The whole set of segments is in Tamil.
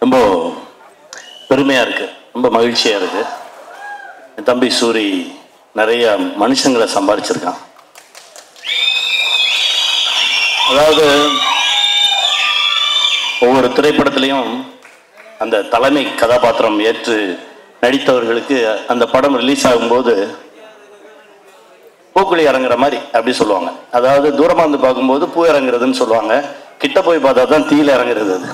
ரொம்ப பெருமையாக இருக்குது, ரொம்ப மகிழ்ச்சியாக இருக்குது. என் தம்பி சூரி நிறைய மனுஷங்களை சம்பாதிச்சிருக்கான். அதாவது ஒவ்வொரு திரைப்படத்திலையும் அந்த தலைமை கதாபாத்திரம் ஏற்று நடித்தவர்களுக்கு அந்த படம் ரிலீஸ் ஆகும்போது பூக்குழி இறங்குற மாதிரி அப்படி சொல்லுவாங்க. அதாவது தூரமாக வந்து பார்க்கும்போது பூ இறங்குறதுன்னு சொல்லுவாங்க, கிட்ட போய் பார்த்தா தான் தீயில் இறங்குறது. அது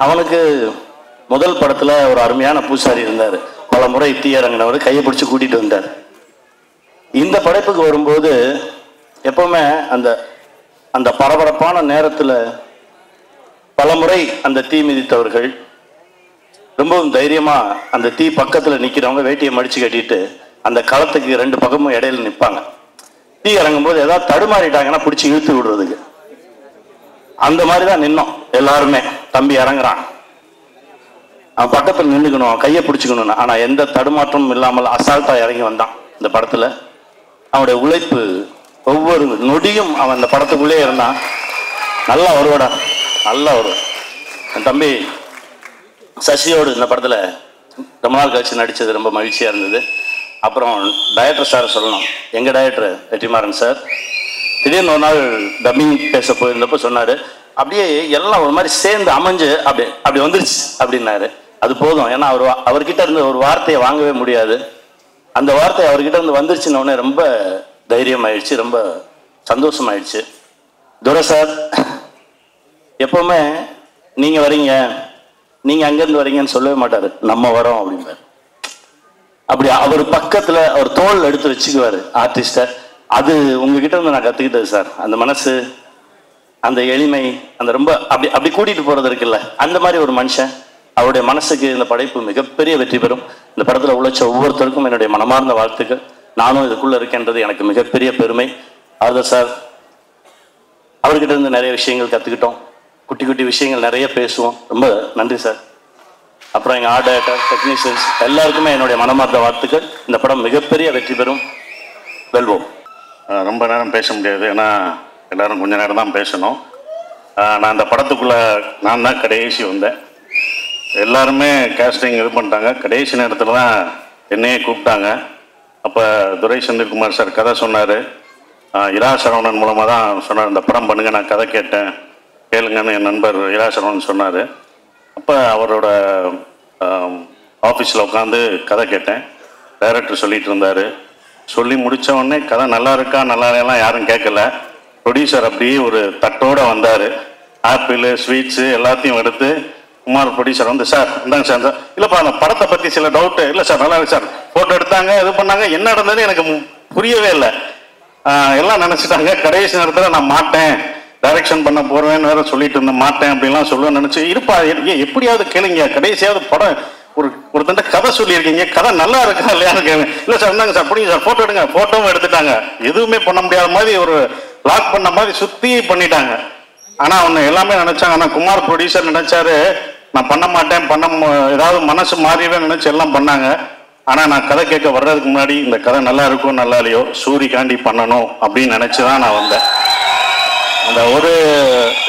அவனுக்கு முதல் படத்தில் ஒரு அருமையான பூசாரி இருந்தார், பல முறை தீ இறங்கினவர், கையை பிடிச்சி கூட்டிகிட்டு வந்தார். இந்த படைப்புக்கு வரும்போது எப்பவுமே அந்த அந்த பரபரப்பான நேரத்தில் பல முறை அந்த தீ மிதித்தவர்கள் ரொம்பவும் தைரியமாக அந்த தீ பக்கத்தில் நிற்கிறவங்க வேட்டியை மடித்து கட்டிட்டு அந்த களத்துக்கு ரெண்டு பக்கமும் இடையில நிற்பாங்க. தீ இறங்கும்போது ஏதாவது தடுமாறிட்டாங்கன்னா பிடிச்சி இழுத்து விடுறதுக்கு. அந்த மாதிரி தான் நின்னோம் எல்லாருமே. தம்பி இறங்குறான், அவன் பக்கத்தில் நின்றுக்கணும், கையை பிடிச்சிக்கணும். ஆனால் எந்த தடுமாற்றமும் இல்லாமல் அசால்ட்டாக இறங்கி வந்தான். இந்த படத்தில் அவனுடைய உழைப்பு ஒவ்வொரு நொடியும் அவன் அந்த படத்துக்குள்ளே இருந்தான். நல்லா வருவாடா, நல்லா வருவான். என் தம்பி சசியோடு இந்த படத்தில் ரொம்ப நாள் கழிச்சு நடித்தது ரொம்ப மகிழ்ச்சியாக இருந்தது. அப்புறம் டைரக்டர் சார் சொல்லணும், எங்கள் டைரக்டர் வெற்றிமாறன் சார் திடீர்னு ஒரு நாள் டப்பிங் பேச போயிருந்தப்போ சொன்னார், அப்படியே எல்லாம் ஒரு மாதிரி சேர்ந்து அமைஞ்சு அப்படி வந்துருச்சு அப்படின்னாரு. அது போதும், ஏன்னா அவர்கிட்ட இருந்து ஒரு வார்த்தையை வாங்கவே முடியாது. அந்த வார்த்தை அவர்கிட்ட இருந்து வந்துருச்சுன்னொடனே ரொம்ப தைரியம் ஆயிடுச்சு, ரொம்ப சந்தோஷமாயிடுச்சு. துரை சார் எப்பவுமே நீங்கள் வரீங்க, நீங்கள் அங்கேருந்து வரீங்கன்னு சொல்லவே மாட்டார், நம்ம வரோம் அப்படிம்பார். அப்படி அவர் பக்கத்தில் அவர் தோல் எடுத்து வச்சுக்குவார் ஆர்டிஸ்டை. அது உங்ககிட்ட இருந்து நான் கற்றுக்கிட்டது சார். அந்த மனசு, அந்த எளிமை, அந்த ரொம்ப அப்படி கூட்டிகிட்டு போகிறது இருக்குல்ல, அந்த மாதிரி ஒரு மனுஷன். அவருடைய மனசுக்கு இந்த படைப்பு மிகப்பெரிய வெற்றி பெறும். இந்த படத்தில் உழைச்ச ஒவ்வொருத்தருக்கும் என்னுடைய மனமார்ந்த வாழ்த்துக்கள். நானும் இதுக்குள்ளே இருக்கேன்றது எனக்கு மிகப்பெரிய பெருமை. ஆதர் சார் அவர்கிட்ட இருந்து நிறைய விஷயங்கள் கற்றுக்கிட்டோம், குட்டி குட்டி விஷயங்கள் நிறைய பேசுவோம். ரொம்ப நன்றி சார். அப்புறம் எங்கள் ஆர்ட் டைரக்டர், டெக்னீஷியன்ஸ் எல்லாருக்குமே என்னுடைய மனமார்ந்த வாழ்த்துக்கள். இந்த படம் மிகப்பெரிய வெற்றி பெறும், வெல்வோம். ரொம்ப நேரம் பேச முடியாது, ஏன்னா எல்லோரும் கொஞ்ச நேரம் தான் பேசணும். நான் அந்த படத்துக்குள்ளே நான் தான் கடைசி வந்தேன். எல்லாருமே கேஸ்டிங் இது பண்ணிட்டாங்க. கடைசி நேரத்தில் தான் என்னையே கூப்பிட்டாங்க. அப்போ துரை செந்தில்குமார் சார் கதை சொன்னார். இரா சரவணன் மூலமாக தான் சொன்னார், இந்த படம் பண்ணுங்க, நான் கதை கேட்டேன், கேளுங்கன்னு என் நண்பர் இரா சரவணன் சொன்னார். அப்போ அவரோட ஆஃபீஸில் உட்காந்து கதை கேட்டேன். டைரக்டர் சொல்லிகிட்டு இருந்தார். சொல்லி முடித்த உடனே கதை நல்லா இருக்கா நல்லா இல்லைலாம் யாரும் கேட்கல. ப்ரொடியூசர் அப்படியே ஒரு தட்டோடு வந்தார். ஆப்பிள், ஸ்வீட்ஸு எல்லாத்தையும் எடுத்து குமார் ப்ரொடியூசர் வந்து, சார் இந்தாங்க சார். இல்லைப்பா அந்த படத்தை பற்றி சில டவுட்டு. இல்லை சார் நல்லா இருக்கு சார். ஃபோட்டோ எடுத்தாங்க, இது பண்ணாங்க. என்ன நடந்தது எனக்கு புரியவே இல்லை. எல்லாம் நினச்சிட்டாங்க கடைசி நேரத்தில் நான் மாட்டேன், டைரக்ஷன் பண்ண போகிறேன்னு வேறு சொல்லிட்டு இருந்தேன், மாட்டேன் அப்படின்லாம் சொல்லுவேன்னு நினச்சி, இருப்பா எப்படியாவது கேளுங்க, கடைசியாவது படம் ஒருத்தண்ட கதை சொல்லியிருக்கீங்க, கதை நல்லா இருக்கா இல்லையான்னு கேளுங்க. இல்லை சார் இருந்தாங்க சார், பிடிங்க சார், ஃபோட்டோ எடுங்க. ஃபோட்டோவும் எடுத்துட்டாங்க. எதுவுமே பண்ண முடியாத மாதிரி ஒரு லாக் பண்ண மாதிரி சுற்றி பண்ணிட்டாங்க. ஆனால் ஒன்று எல்லாமே நினச்சாங்க. ஆனால் குமார் ப்ரொடியூசர் நினச்சாரு நான் பண்ண மாட்டேன், ஏதாவது மனசு மாறிவே நினச்சி எல்லாம் பண்ணாங்க. ஆனால் நான் கதை கேட்க வர்றதுக்கு முன்னாடி இந்த கதை நல்லா இருக்கும் நல்லா இல்லையோ சூரிக்காண்டி பண்ணணும் அப்படின்னு நினச்சி தான் நான் வந்தேன். அந்த ஒரு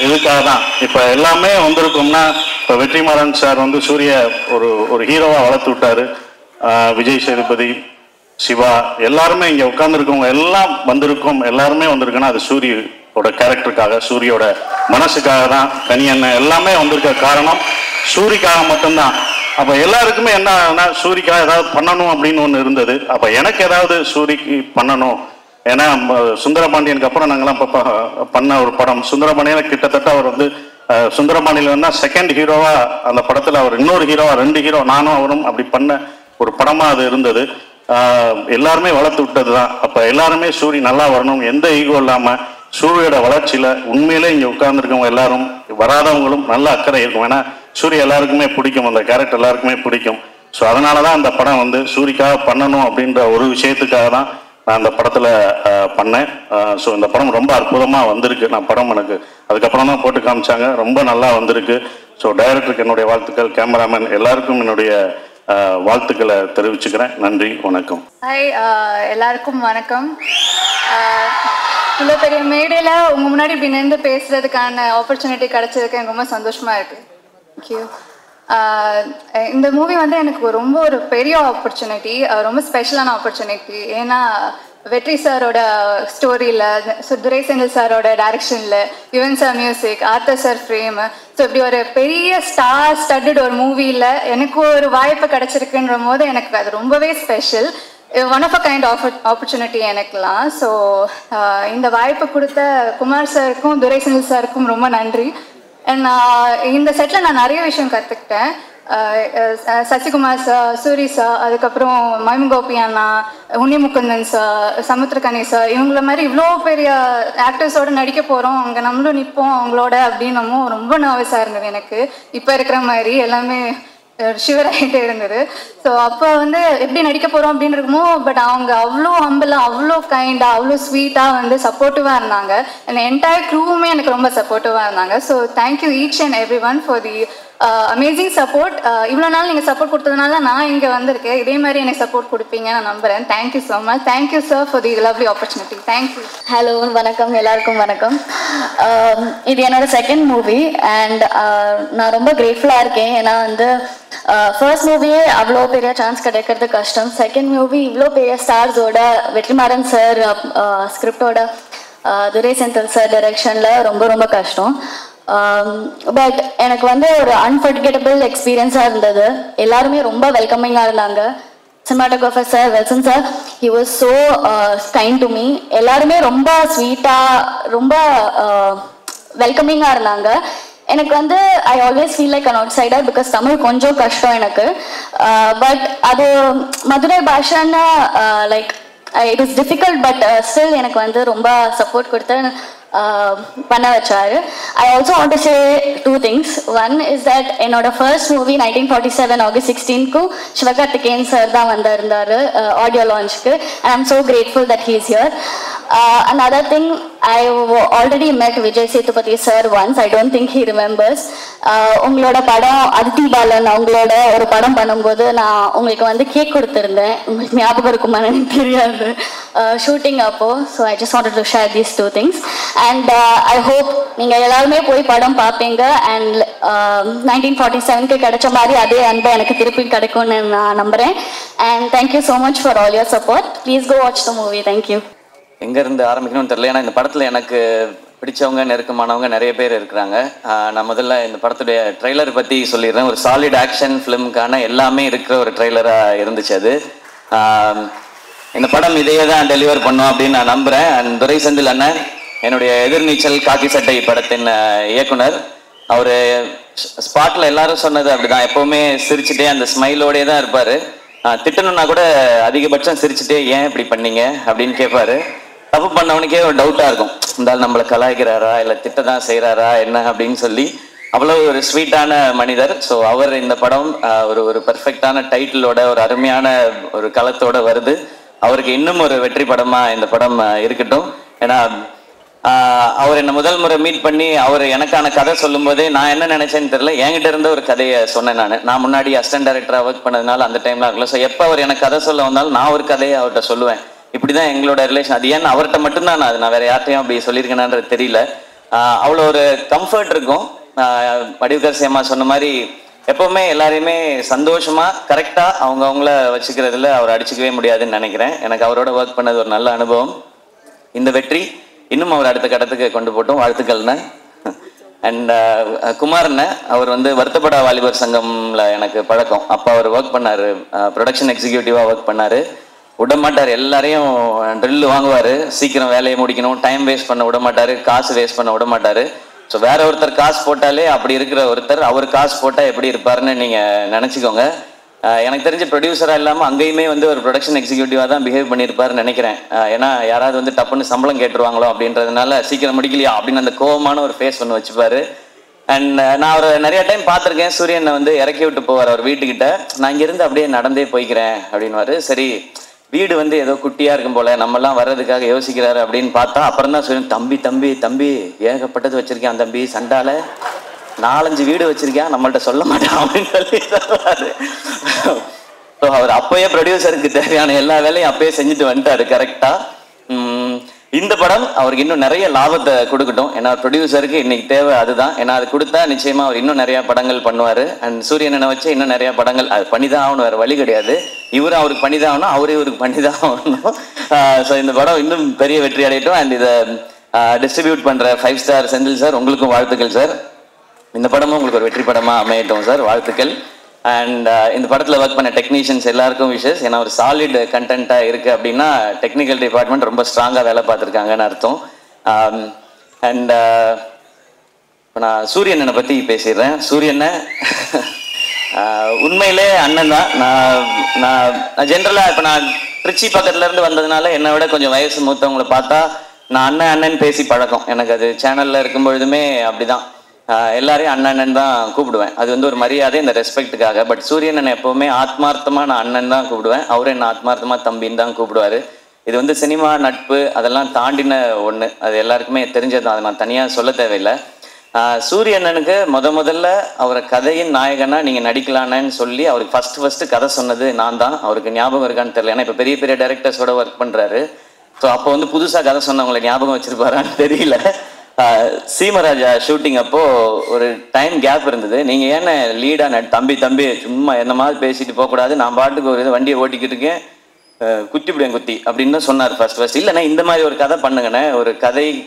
இதுக்காக தான் இப்போ எல்லாமே வந்திருக்கோம்னா, இப்போ வெற்றிமாறன் சார் வந்து சூரிய ஒரு ஹீரோவாக வளர்த்து விட்டார். விஜய் சேதுபதி, சிவா எல்லாருமே இங்கே உட்காந்துருக்கவங்க எல்லாம் வந்திருக்கோம். எல்லாருமே வந்திருக்குன்னா அது சூரியோட கேரக்டருக்காக, சூரியோட மனசுக்காக தான். கனியண்ணன் எல்லாமே வந்திருக்க காரணம் சூரிக்காக மட்டும்தான். அப்போ எல்லாருக்குமே என்ன சூரிக்காக ஏதாவது பண்ணணும் அப்படின்னு ஒன்று இருந்தது. அப்போ எனக்கு ஏதாவது சூரிக்கு பண்ணணும். ஏன்னா சுந்தரபாண்டியனுக்கு அப்புறம் நாங்கள்லாம் இப்போ பண்ண ஒரு படம் சுந்தரபாண்டியன். கிட்டத்தட்ட அவர் வந்து சுந்தரபாண்டியில் வந்தால் செகண்ட் ஹீரோவாக அந்த படத்தில் அவர் இன்னொரு ஹீரோவாக 2 ஹீரோ நானும் அவரும் அப்படி பண்ண ஒரு படமாக அது இருந்தது. எல்லாருமே வளர்த்து விட்டது தான். அப்போ எல்லாருமே சூரி நல்லா வரணும், எந்த ஈகோ இல்லாமல் சூரியோட வளர்ச்சியில் உண்மையிலே இங்கே உட்கார்ந்துருக்கவங்க எல்லாரும் வராதவங்களும் நல்ல அக்கறை இருக்கும். ஏன்னா சூரிய எல்லாருக்குமே பிடிக்கும், அந்த கேரக்டர் எல்லாருக்குமே பிடிக்கும். ஸோ அதனால தான் அந்த படம் வந்து சூரிக்காக பண்ணணும் அப்படின்ற ஒரு விஷயத்துக்காக தான் நான் அந்த படத்தில் பண்ணேன். ஸோ இந்த படம் ரொம்ப அற்புதமாக வந்திருக்கு. நான் படம் எனக்கு அதுக்கப்புறம் தான் போட்டு காமிச்சாங்க, ரொம்ப நல்லா வந்திருக்கு. ஸோ டைரக்டருக்கு என்னுடைய வாழ்த்துக்கள், கேமராமேன் எல்லாருக்கும் என்னுடைய வாழ்த்துக்களை தெரிவிச்சுக்கிறேன். நன்றி, வணக்கம். ஹாய், எல்லாருக்கும் வணக்கம். இவ்வளோ பெரிய மேடையில் உங்கள் முன்னாடி இப்படி நின்று பேசுகிறதுக்கான ஆப்பர்ச்சுனிட்டி கிடச்சதுக்கு எனக்கு ரொம்ப சந்தோஷமாக இருக்குது. தேங்க்யூ. இந்த மூவி வந்து எனக்கு ரொம்ப ஒரு பெரிய ஆப்பர்ச்சுனிட்டி, ரொம்ப ஸ்பெஷலான ஆப்பர்ச்சுனிட்டி. ஏன்னா வெற்றி சாரோட ஸ்டோரியில், துரை செந்தில் சாரோட டைரக்ஷனில், Yuvan sir music, author sir frame, so இப்படி ஒரு பெரிய ஸ்டார் ஸ்டட்டட் ஒரு மூவியில் எனக்கு ஒரு வாய்ப்பு கிடச்சிருக்குன்ற போது எனக்கு அது ரொம்பவே special. One of a kind opportunity எனக்குலாம். ஸோ இந்த வாய்ப்பு கொடுத்த குமார் சாருக்கும் துரை செந்தில் சாருக்கும் ரொம்ப நன்றி. நான் இந்த செட்டில் நான் நிறைய விஷயம் கற்றுக்கிட்டேன். சசிகுமார் சார், சூரி சார், அதுக்கப்புறம் மைமுகோபி அண்ணா, உன்னிமுகுந்தன் சார், சமுத்திரகனி சார், இவங்கள மாதிரி இவ்வளோ பெரிய ஆக்டர்ஸோடு நடிக்க போகிறோம், அங்கே நம்மளும் நிற்போம் அவங்களோட அப்படின்னமும் ரொம்ப நர்வஸாக இருந்தது எனக்கு. இப்போ இருக்கிற மாதிரி எல்லாமே ஷிவராகிட்டே இருந்தது. ஸோ அப்போ வந்து எப்படி நடிக்க போகிறோம் அப்படின்னு இருக்குமோ, பட் அவங்க அவ்வளோ ஹம்பிளாக, அவ்வளோ கைண்டாக, அவ்வளோ ஸ்வீட்டாக வந்து சப்போர்ட்டிவாக இருந்தாங்க. அந்த என்டையர் க்ரூவுமே எனக்கு ரொம்ப சப்போர்ட்டிவாக இருந்தாங்க. So thank you each and every one for the amazing support. இவ்வளோ நாள் நீங்கள் சப்போர்ட் கொடுத்ததுனால நான் இங்கே வந்திருக்கேன். இதே மாதிரி எனக்கு சப்போர்ட் கொடுப்பீங்க நான் நம்புகிறேன். Thank you so much. Thank you sir for the lovely opportunity. Thank you. Hello, வணக்கம், எல்லாருக்கும் வணக்கம். இது என்னோட செகண்ட் மூவி அண்ட் நான் ரொம்ப கிரேட்ஃபுல்லாக இருக்கேன். ஏன்னா வந்து ஃபர்ஸ்ட் மூவியே அவ்வளோ பெரிய சான்ஸ் கிடைக்கிறது கஷ்டம். செகண்ட் மூவி இவ்வளோ பெரிய ஸ்டார்ஸோட, வெற்றிமாறன் சார் ஸ்கிரிப்டோட, துரை செந்தில் சார் டைரக்ஷனில் ரொம்ப ரொம்ப கஷ்டம். பட் எனக்கு வந்து ஒரு அன்ஃபர்கெட்டபிள் எக்ஸ்பீரியன்ஸாக இருந்தது. எல்லாருமே ரொம்ப வெல்கமிங்காக இருந்தாங்க. Cinematographer sir, Welson sir, he was so kind to me. எல்லாருமே ரொம்ப ஸ்வீட்டாக, ரொம்ப வெல்கமிங்காக இருந்தாங்க. எனக்கு வந்து I always feel like an outsider because Tamil கொஞ்சம் கஷ்டம் எனக்கு. பட் அது மதுரை பாஷான்னு like it is difficult, but still எனக்கு வந்து ரொம்ப சப்போர்ட் கொடுத்து பண்ண வச்சாரு. I also want to say two things. One is that என்னோட ஃபர்ஸ்ட் மூவி 1947 ஆகஸ்ட் 16க்கு சிவகார்த்திகேயன் சார் தான் வந்திருந்தார் ஆடியோ லான்ச்சுக்கு. And I am so grateful that he is here. Another thing, I already met Vijay Sethupathi sir once. I don't think he remembers. உங்களோட படம் அதித்தி பாலன் அவங்களோட ஒரு படம் பண்ணும்போது நான் உங்களுக்கு வந்து கேக் கொடுத்துருந்தேன். உங்களுக்கு ஞாபகம் இருக்குமான்னு எனக்கு தெரியாது, ஷூட்டிங் அப்போ. So I just wanted to share these two things. And I hope நீங்கள் எல்லாருமே போய் படம் பார்ப்பீங்க. அண்ட் 1947க்கு கிடைச்ச மாதிரி அதே அன்பை எனக்கு திருப்பி கிடைக்கும்னு நான் நம்புகிறேன். And thank you so much for all your support. Please go watch the movie. Thank you. எங்கேருந்து ஆரம்பிக்கணும்னு தெரியல. ஏன்னா இந்த படத்தில் எனக்கு பிடிச்சவங்க, நெருக்கமானவங்க நிறைய பேர் இருக்கிறாங்க. நான் முதல்ல இந்த படத்துடைய ட்ரெய்லர் பற்றி சொல்லிடுறேன். ஒரு சாலிட் ஆக்ஷன் ஃபிலிமுக்கான எல்லாமே இருக்கிற ஒரு ட்ரெய்லராக இருந்துச்சு அது. இந்த படம் இதையே தான் டெலிவர் பண்ணோம் அப்படின்னு நான் நம்புகிறேன். அண்ட் துரை செந்தில் அண்ணன், என்னுடைய எதிர்நீச்சல் காக்கி சட்டை படத்தின் இயக்குனர், அவர் ஸ்பாட்டில் எல்லாரும் சொன்னது அப்படிதான், எப்போவுமே சிரிச்சுட்டே அந்த ஸ்மைலோடே தான் இருப்பார். திட்டணும்னா கூட அதிகபட்சம் சிரிச்சுட்டே ஏன் இப்படி பண்ணீங்க அப்படின்னு கேட்பாரு. தப்பு பண்ணவனுக்கே ஒரு டவுட்டாக இருக்கும், இருந்தாலும் நம்மளை கலாய்க்கிறாரா இல்லை திட்ட தான் செய்கிறாரா என்ன அப்படின்னு சொல்லி. அவ்வளோ ஒரு ஸ்வீட்டான மனிதர். ஸோ அவர் இந்த படம் ஒரு பெர்ஃபெக்டான டைட்டிலோட, ஒரு அருமையான ஒரு களத்தோட வருது. அவருக்கு இன்னும் ஒரு வெற்றி படமாக இந்த படம் இருக்கட்டும். ஏன்னா அவர் என்னை முதல் முறை மீட் பண்ணி அவர் எனக்கான கதை சொல்லும் போதே நான் என்ன நினைச்சேன்னு தெரியல, என்கிட்ட இருந்த ஒரு கதையை சொன்னேன். நான் முன்னாடி அசிஸ்டன்ட் டைரக்டராக ஒர்க் பண்ணதுனால அந்த டைம்லாம் இருக்கல. ஸோ எப்போ அவர் எனக்கு கதை சொல்ல வந்தாலும் நான் ஒரு கதையை அவர்கிட்ட சொல்லுவேன். இப்படி தான் எங்களோட ரிலேஷன். அது ஏன்னு அவர்கிட்ட மட்டும்தான் நான் வேற யார்ட்டையும் அப்படி சொல்லியிருக்கேனான்றது தெரியல. அவ்வளோ ஒரு கம்ஃபர்ட் இருக்கும். வடிவுக்கரசி அம்மா சொன்ன மாதிரி எப்போவுமே எல்லாரையுமே சந்தோஷமாக கரெக்டாக அவங்கள வச்சுக்கிறதுல அவர் அடிச்சுக்கவே முடியாதுன்னு நினைக்கிறேன். எனக்கு அவரோட ஒர்க் பண்ணது ஒரு நல்ல அனுபவம். இந்த வெற்றி இன்னும் அவர் அடுத்த கட்டத்துக்கு கொண்டு போட்டோம். வாழ்த்துக்கள்ண்ணே. அண்ட் குமார்ண்ணே, அவர் வந்து வருத்தப்பட வாலிபர் சங்கம்ல எனக்கு பழக்கம். அப்போ அவர் ஒர்க் பண்ணார், ப்ரொடக்ஷன் எக்ஸிக்யூட்டிவாக ஒர்க் பண்ணார். விடமாட்டார், எல்லாரையும் ட்ரில் வாங்குவார், சீக்கிரம் வேலையை முடிக்கணும், டைம் வேஸ்ட் பண்ண விடமாட்டார், காசு வேஸ்ட் பண்ண விடமாட்டார். ஸோ வேற ஒருத்தர் காசு போட்டாலே அப்படி இருக்கிற ஒருத்தர் அவர் காசு போட்டால் எப்படி இருப்பாருன்னு நீங்கள் நினச்சிக்கோங்க. எனக்கு தெரிஞ்ச ப்ரொடியூசராக இல்லாமல் அங்கேயுமே வந்து ஒரு ப்ரொடக்ஷன் எக்ஸிக்யூட்டிவாக தான் பிஹேவ் பண்ணியிருப்பாருன்னு நினைக்கிறேன். ஏன்னா யாராவது வந்து டப்புன்னு சம்பளம் கேட்டுருவாங்களோ அப்படின்றதுனால சீக்கிரம் முடிக்கலையா அப்படின்னு அந்த கோவமான ஒரு ஃபேஸ் ஒன்று வச்சுப்பாரு. அண்ட் நான் அவரை நிறைய டைம் பார்த்துருக்கேன். சூரியனை வந்து இறக்கி விட்டு போவார் அவர் வீட்டுக்கிட்ட. நான் இங்கேருந்து அப்படியே நடந்தே போய்க்கிறேன் அப்படின்வாரு. சரி, வீடு வந்து ஏதோ குட்டியாக இருக்கும் போல் நம்மலாம் வர்றதுக்காக யோசிக்கிறாரு அப்படின்னு பார்த்தா அப்புறம் தான் சூரியன், தம்பி தம்பி தம்பி ஏகப்பட்டது வச்சுருக்கேன் தம்பி, சண்டால 4-5 வீடு வச்சிருக்கேன், நம்மள்ட்ட சொல்ல மாட்டான் அப்படின்னு சொல்லி சொல்லுவாரு. ஸோ அவர் அப்போயே ப்ரொடியூசருக்கு தேவையான எல்லா வேலையும் அப்பயே செஞ்சுட்டு வந்துட்டாரு கரெக்டாக. இந்த படம் அவருக்கு இன்னும் நிறைய லாபத்தை கொடுக்கட்டும். ஏன்னா ப்ரொடியூசருக்கு இன்னைக்கு தேவை அதுதான். ஏன்னா அது கொடுத்தா நிச்சயமா அவர் இன்னும் நிறைய படங்கள் பண்ணுவார். அண்ட் சூரியனை வச்சு இன்னும் நிறைய படங்கள் அது பண்ணிதான் ஆகணும், வேறு வழி கிடையாது. இவரும் அவருக்கு பண்ணிதான் ஆகணும், அவரே இவருக்கு பண்ணிதான் ஆகணும். ஸோ இந்த படம் இன்னும் பெரிய வெற்றி அடையட்டும். அண்ட் இதை டிஸ்ட்ரிபியூட் பண்ணுற 5 ஸ்டார் செந்தில் சார், உங்களுக்கும் வாழ்த்துக்கள் சார். இந்த படமும் உங்களுக்கு ஒரு வெற்றி படமாக அமையட்டும் சார், வாழ்த்துக்கள். அண்ட் இந்த படத்தில் ஒர்க் பண்ண டெக்னீஷியன்ஸ் எல்லாருக்கும் விஷஸ். ஏன்னா ஒரு சாலிட் கண்டென்ட்டாக இருக்குது அப்படின்னா டெக்னிக்கல் டிபார்ட்மெண்ட் ரொம்ப ஸ்ட்ராங்காக வேலை பார்த்துருக்காங்கன்னு அர்த்தம். அண்ட் இப்போ நான் சூரியனை பற்றி பேசிடுறேன். சூரியனை உண்மையிலே அண்ணன் தான். நான் ஜென்ரலாக இப்போ நான் திருச்சி பக்கத்துலேருந்து வந்ததுனால என்னை விட கொஞ்சம் வயசு மூத்தவங்களை பார்த்தா நான் அண்ணன் பேசி பழக்கம். எனக்கு அது சேனலில் இருக்கும்பொழுதுமே அப்படிதான், எல்லாரையும் அண்ணன் தான் கூப்பிடுவேன். அது வந்து ஒரு மரியாதை, இந்த ரெஸ்பெக்ட்டுக்காக. பட் சூரியன் என்னை எப்போவுமே ஆத்மார்த்தமாக நான் அண்ணன் தான் கூப்பிடுவேன், அவரும் என்ன ஆத்மார்த்தமாக தம்பின்னு தான் கூப்பிடுவார். இது வந்து சினிமா நட்பு அதெல்லாம் தாண்டின ஒன்று, அது எல்லாருக்குமே தெரிஞ்சது தான், அதை நான் தனியாக சொல்ல தேவையில்லை. சூரியண்ணனுக்கு முதல்ல அவரை கதையின் நாயகனாக நீங்கள் நடிக்கலான்னு சொல்லி அவருக்கு ஃபஸ்ட்டு கதை சொன்னது நான் தான். அவருக்கு ஞாபகம் இருக்கான்னு தெரியல, ஏன்னா இப்போ பெரிய பெரிய டைரக்டர்ஸோட ஒர்க் பண்ணுறாரு. ஸோ அப்போ வந்து புதுசாக கதை சொன்னவங்களை ஞாபகம் வச்சுருப்பாரான்னு தெரியல. சீமராஜா ஷூட்டிங் அப்போது ஒரு டைம் கேப் இருந்தது. நீங்கள் ஏன்னா லீடாக தம்பி சும்மா என்ன மாதிரி பேசிட்டு போகக்கூடாது, நான் பாட்டுக்கு ஒரு இது வண்டியை ஓட்டிக்கிட்டு இருக்கேன், குத்தி அப்படின்னு தான் சொன்னார் ஃபர்ஸ்ட். இல்லைண்ணே இந்த மாதிரி ஒரு கதை பண்ணுங்கண்ணே, ஒரு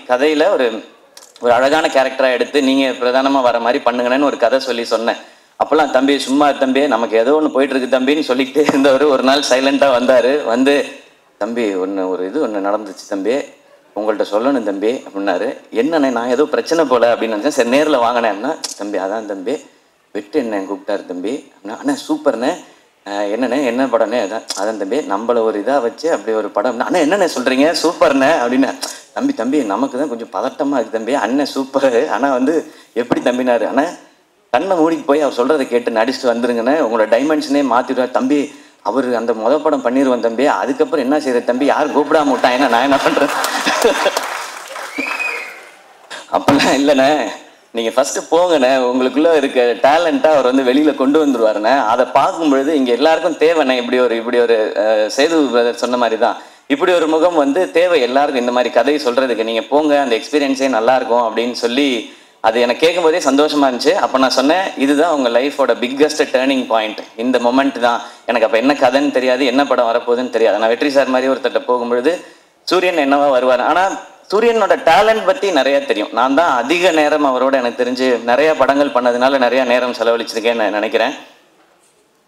கதையில் ஒரு அழகான கேரக்டராக எடுத்து நீங்கள் பிரதானமாக வர மாதிரி பண்ணுங்கண்ணேன்னு ஒரு கதை சொன்னேன். அப்போல்லாம் தம்பி சும்மா தம்பி நமக்கு ஏதோ ஒன்று போயிட்டுருக்கு தம்பின்னு சொல்லிக்கிட்டே இருந்தவர் ஒரு நாள் சைலண்ட்டாக வந்தார். வந்து தம்பி ஒன்று நடந்துச்சு தம்பி, உங்கள்கிட்ட சொல்லணும் தம்பி அப்படின்னாரு. என்னண்ணே நான் ஏதோ பிரச்சனை போல அப்படின்னு நினச்சேன். சரி நேரில் வாங்கினேன்னா, தம்பி அதான் தம்பி வெட்டு என்ன கூப்பிட்டாரு தம்பி அப்படின்னா, அண்ணா சூப்பர்ண்ணே, என்னண்ணே என்ன படம்னே அதான் தம்பி நம்மளை ஒரு இதாக வச்சு அப்படி ஒரு படம். அண்ணா என்னண்ணே சொல்கிறீங்க சூப்பர்ண்ணே அப்படின்னு. தம்பி நமக்கு தான் கொஞ்சம் பதட்டமாக இருக்குது தம்பி, அண்ணன் சூப்பர் ஆனால் வந்து எப்படி தம்பினாரு. ஆனால் கண்ணை மூடிக்கு போய் அவர் சொல்கிறத கேட்டு நடிச்சுட்டு வந்துருங்கண்ணே, உங்களோட டைமென்ஷனே மாற்றிடுவார் தம்பி, அவர் அந்த படம் பண்ணிடுவேன் தம்பி, அதுக்கப்புறம் என்ன செய்யற தம்பி, யாரும் கூப்பிடாம விட்டான், ஏன்னா நான் என்ன பண்ணுறேன். அப்பெல்லாம் இல்லைண்ணே, நீங்கள் ஃபஸ்ட்டு போங்கண்ணே, உங்களுக்குள்ளே இருக்க டேலண்ட்டாக அவர் வந்து வெளியில் கொண்டு வந்துடுவாருண்ணே. அதை பார்க்கும்பொழுது இங்கே எல்லாருக்கும் தேவைண்ணே. இப்படி ஒரு சேது பிரதர் சொன்ன மாதிரி தான், இப்படி ஒரு முகம் வந்து தேவை எல்லாருக்கும். இந்த மாதிரி கதையை சொல்கிறதுக்கு நீங்கள் போங்க, அந்த எக்ஸ்பீரியன்ஸே நல்லாயிருக்கும் அப்படின்னு சொல்லி அது எனக்கு கேட்கும்போதே சந்தோஷமாக இருந்துச்சு. அப்போ நான் சொன்னேன், இதுதான் உங்கள் லைஃபோட பிக்கஸ்ட் டேர்னிங் பாயிண்ட், இந்த மொமெண்ட் தான். எனக்கு அப்போ என்ன கதைன்னு தெரியாது, என்ன படம் வரப்போகுதுன்னு தெரியாது. நான் வெற்றி சார் மாதிரி ஒருத்தட்ட போகும்பொழுது சூரியன் என்னவா வருவார். ஆனால் சூரியனோட டேலண்ட் பற்றி நிறைய தெரியும். நான் தான் அதிக நேரம் அவரோட எனக்கு தெரிஞ்சு நிறைய படங்கள் பண்ணதுனால நிறையா நேரம் செலவழிச்சிருக்கேன்னு நினைக்கிறேன்.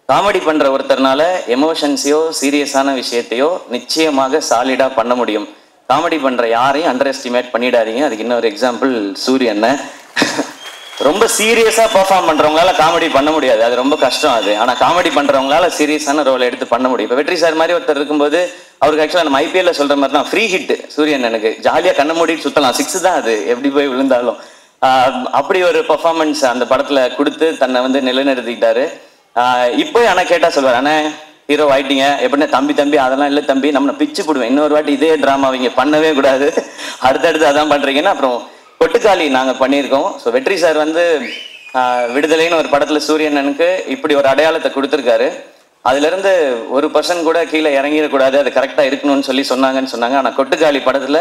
காமெடி பண்ணுற ஒருத்தர்னால எமோஷன்ஸையோ சீரியஸான விஷயத்தையோ நிச்சயமாக சாலிடாக பண்ண முடியும். காமெடி பண்ணுற யாரையும் அண்டர் எஸ்டிமேட் பண்ணிடாதீங்க. அதுக்கு இன்னொரு எக்ஸாம்பிள் சூரியன். ரொம்ப சீரியஸாக பர்ஃபார்ம் பண்ணுறவங்களால காமெடி பண்ண முடியாது, அது ரொம்ப கஷ்டம் அது. ஆனால் காமெடி பண்ணுறவங்களால சீரியஸான ரோலை எடுத்து பண்ண முடியும். இப்போ வெற்றி சார் மாதிரி ஒருத்தர் இருக்கும்போது அவருக்கு ஆக்சுவலாக நம்ம ஐபிஎல்ல சொல்கிற மாதிரி தான் ஃப்ரீ ஹிட் சூரியன். எனக்கு ஜாலியாக கண்ண மூடிட்டு சுற்றலாம், 6 தான் அது எப்படி போய் விழுந்தாலும். அப்படி ஒரு பர்ஃபார்மன்ஸ் அந்த படத்தில் கொடுத்து தன்னை வந்து நிலைநிறுத்திக்கிட்டாரு. இப்போ ஆனால் கேட்டால் சொல்வார், அண்ணே ஹீரோ ஆயிட்டீங்க எப்படின்னா, தம்பி அதெல்லாம் இல்லை தம்பி, நம்ம பிச்சு போடுவேன், இன்னொரு வாட்டி இதே ட்ராமா அவங்க பண்ணவே கூடாது, அடுத்தடுத்து அதான் பண்ணுறீங்கன்னா. அப்புறம் கொட்டுக்காளி நாங்கள் பண்ணியிருக்கோம். ஸோ வெற்றி சார் வந்து விடுதலைன்னு ஒரு படத்தில் சூரியனனுக்கு இப்படி ஒரு அடையாளத்தை கொடுத்துருக்காரு. அதுலேருந்து 1% கூட கீழே இறங்கிடக்கூடாது, அது கரெக்டாக இருக்கணும்னு சொன்னாங்கன்னு சொன்னாங்க. ஆனால் கொட்டுக்காளி படத்தில்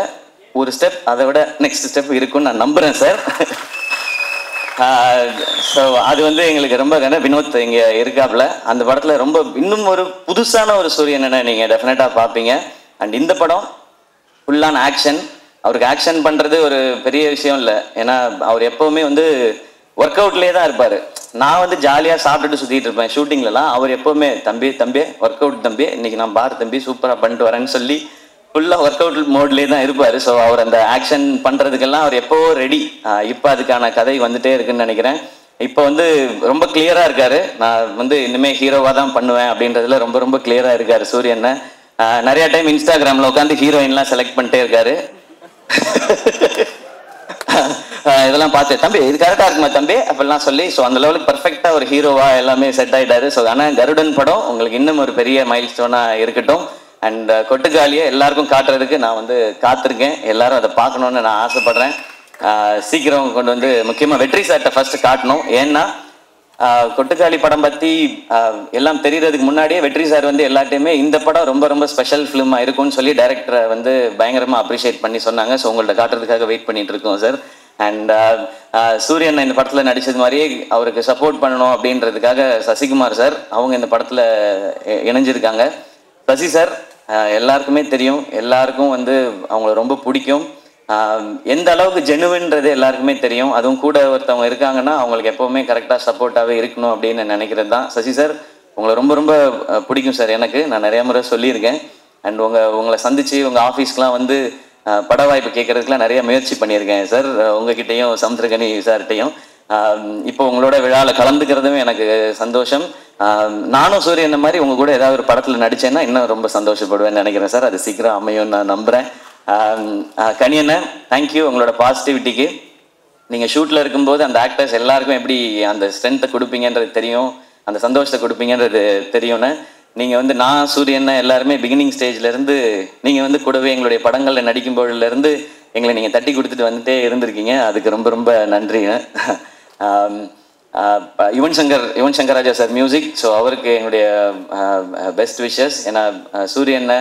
ஒரு ஸ்டெப் அதை விட நெக்ஸ்ட் ஸ்டெப் இருக்குன்னு நான் நம்புகிறேன் சார். ஸோ அது வந்து எங்களுக்கு ரொம்ப வினோத் இங்கே இருக்காப்புல அந்த படத்தில் ரொம்ப இன்னும் ஒரு புதுசான ஒரு சூரியனை நீங்கள் டெஃபினட்டாக பார்ப்பீங்க. அண்ட் இந்த படம் ஃபுல்லான ஆக்ஷன். அவருக்கு ஆக்ஷன் பண்ணுறது ஒரு பெரிய விஷயம் இல்லை, ஏன்னா அவர் எப்போவுமே வந்து ஒர்க் அவுட்லேயே தான் இருப்பார். நான் வந்து ஜாலியாக சாப்பிட்டுட்டு சுற்றிட்டு இருப்பேன் ஷூட்டிங்லலாம். அவர் எப்போவுமே தம்பி ஒர்க் அவுட் தம்பி, இன்றைக்கி நான் தம்பி சூப்பராக பண்ணிட்டு வரேன்னு சொல்லி ஃபுல்லாக ஒர்க் அவுட் மோட்லேயே தான் இருப்பார். ஸோ அவர் அந்த ஆக்ஷன் பண்ணுறதுக்கெல்லாம் அவர் எப்போவோ ரெடி. இப்போ அதுக்கான கதை வந்துட்டே இருக்குன்னு நினைக்கிறேன். இப்போ வந்து ரொம்ப கிளியராக இருக்கார். நான் வந்து இனிமேல் ஹீரோவாக தான் பண்ணுவேன் அப்படின்றதுல ரொம்ப கிளியராக இருக்கார் சூரியன். நிறையா டைம் இன்ஸ்டாகிராமில் உட்காந்து ஹீரோயின்லாம் செலக்ட் பண்ணிட்டே இருக்காரு. இதெல்லாம் பார்த்து தம்பி இது கரெக்டாக இருக்குமா தம்பி அப்படிலாம் சொல்லி, ஸோ அந்த லெவலுக்கு பர்ஃபெக்டாக ஒரு ஹீரோவாக எல்லாமே செட் ஆகிட்டாரு. ஸோ ஆனால் கருடன் படம் உங்களுக்கு இன்னும் ஒரு பெரிய மைல் ஸ்டோனாக இருக்கட்டும். அண்ட் கொட்டுக்காலியை எல்லாருக்கும் காட்டுறதுக்கு நான் வந்து காத்திருக்கேன். எல்லாரும் அதை பார்க்கணுன்னு நான் ஆசைப்படுறேன். சீக்கிரம் கொண்டு வந்து முக்கியமாக வெற்றி சார்ட்ட ஃபர்ஸ்ட் காட்டணும். ஏன்னா கொட்டுக்காளி படம் பற்றி எல்லாம் தெரியறதுக்கு முன்னாடியே வெற்றி சார் வந்து எல்லாத்தையுமே இந்த படம் ரொம்ப ரொம்ப ஸ்பெஷல் ஃபிலிமாக இருக்கும்னு சொல்லி டைரக்டரை வந்து பயங்கரமாக அப்ரிஷியேட் பண்ணி சொன்னாங்க. ஸோ உங்கள்ட்ட காட்டுறதுக்காக வெயிட் பண்ணிட்டு இருக்கோம் சார். அண்ட் சூரியன் இந்த படத்தில் நடித்தது மாதிரியே அவருக்கு சப்போர்ட் பண்ணணும் அப்படின்றதுக்காக சசிகுமார் சார் அவங்க இந்த படத்தில் இணைஞ்சிருக்காங்க. சசி சார் எல்லாருக்குமே தெரியும், எல்லாருக்கும் வந்து அவங்கள ரொம்ப பிடிக்கும். எந்த அளவுக்கு ஜெனுவின்றது எல்லாருக்குமே தெரியும். அதுவும் கூட ஒருத்தவங்க இருக்காங்கன்னா அவங்களுக்கு எப்போவுமே கரெக்டாக சப்போர்ட்டாகவே இருக்கணும் அப்படின்னு நினைக்கிறது தான். சசி சார் உங்களை ரொம்ப ரொம்ப பிடிக்கும் சார். எனக்கு நான் நிறைய முறை சொல்லியிருக்கேன். அண்ட் உங்களை சந்தித்து உங்கள் ஆஃபீஸ்க்கெலாம் வந்து பட வாய்ப்பு கேட்கறதுக்குலாம் நிறைய முயற்சி பண்ணியிருக்கேன் சார், உங்ககிட்டையும் சமுத்திரகனி சார்கிட்டையும். இப்போ உங்களோட விழாவில் கலந்துக்கிறதும் எனக்கு சந்தோஷம். நானும் சூரியன் இந்த மாதிரி உங்கள் கூட ஏதாவது ஒரு படத்தில் நடித்தேன்னா இன்னும் ரொம்ப சந்தோஷப்படுவேன்னு நினைக்கிறேன் சார். அது சீக்கிரம் அமையும் நான் நம்புகிறேன். கனியண்ண தேங்க்யூ உங்களோட பாசிட்டிவிட்டிக்கு. நீங்கள் ஷூட்டில் இருக்கும்போது அந்த ஆக்டர்ஸ் எல்லாருக்கும் எப்படி அந்த ஸ்ட்ரென்த்தை கொடுப்பீங்கன்றது தெரியும், அந்த சந்தோஷத்தை கொடுப்பீங்கன்றது தெரியும்னு. நீங்கள் வந்து நான் சூரியன் எல்லாருமே பிகினிங் ஸ்டேஜ்லேருந்து நீங்கள் வந்து கூடவே எங்களுடைய படங்களில் நடிக்கும்போதுலேருந்து எங்களை நீங்கள் தட்டி கொடுத்துட்டு வந்துட்டே இருந்திருக்கீங்க. அதுக்கு ரொம்ப ரொம்ப நன்றிங்க. Yuvan Shankar Raja sir music. So அவருக்கு எங்களுடைய பெஸ்ட் விஷஸ். ஏன்னா சூரியன்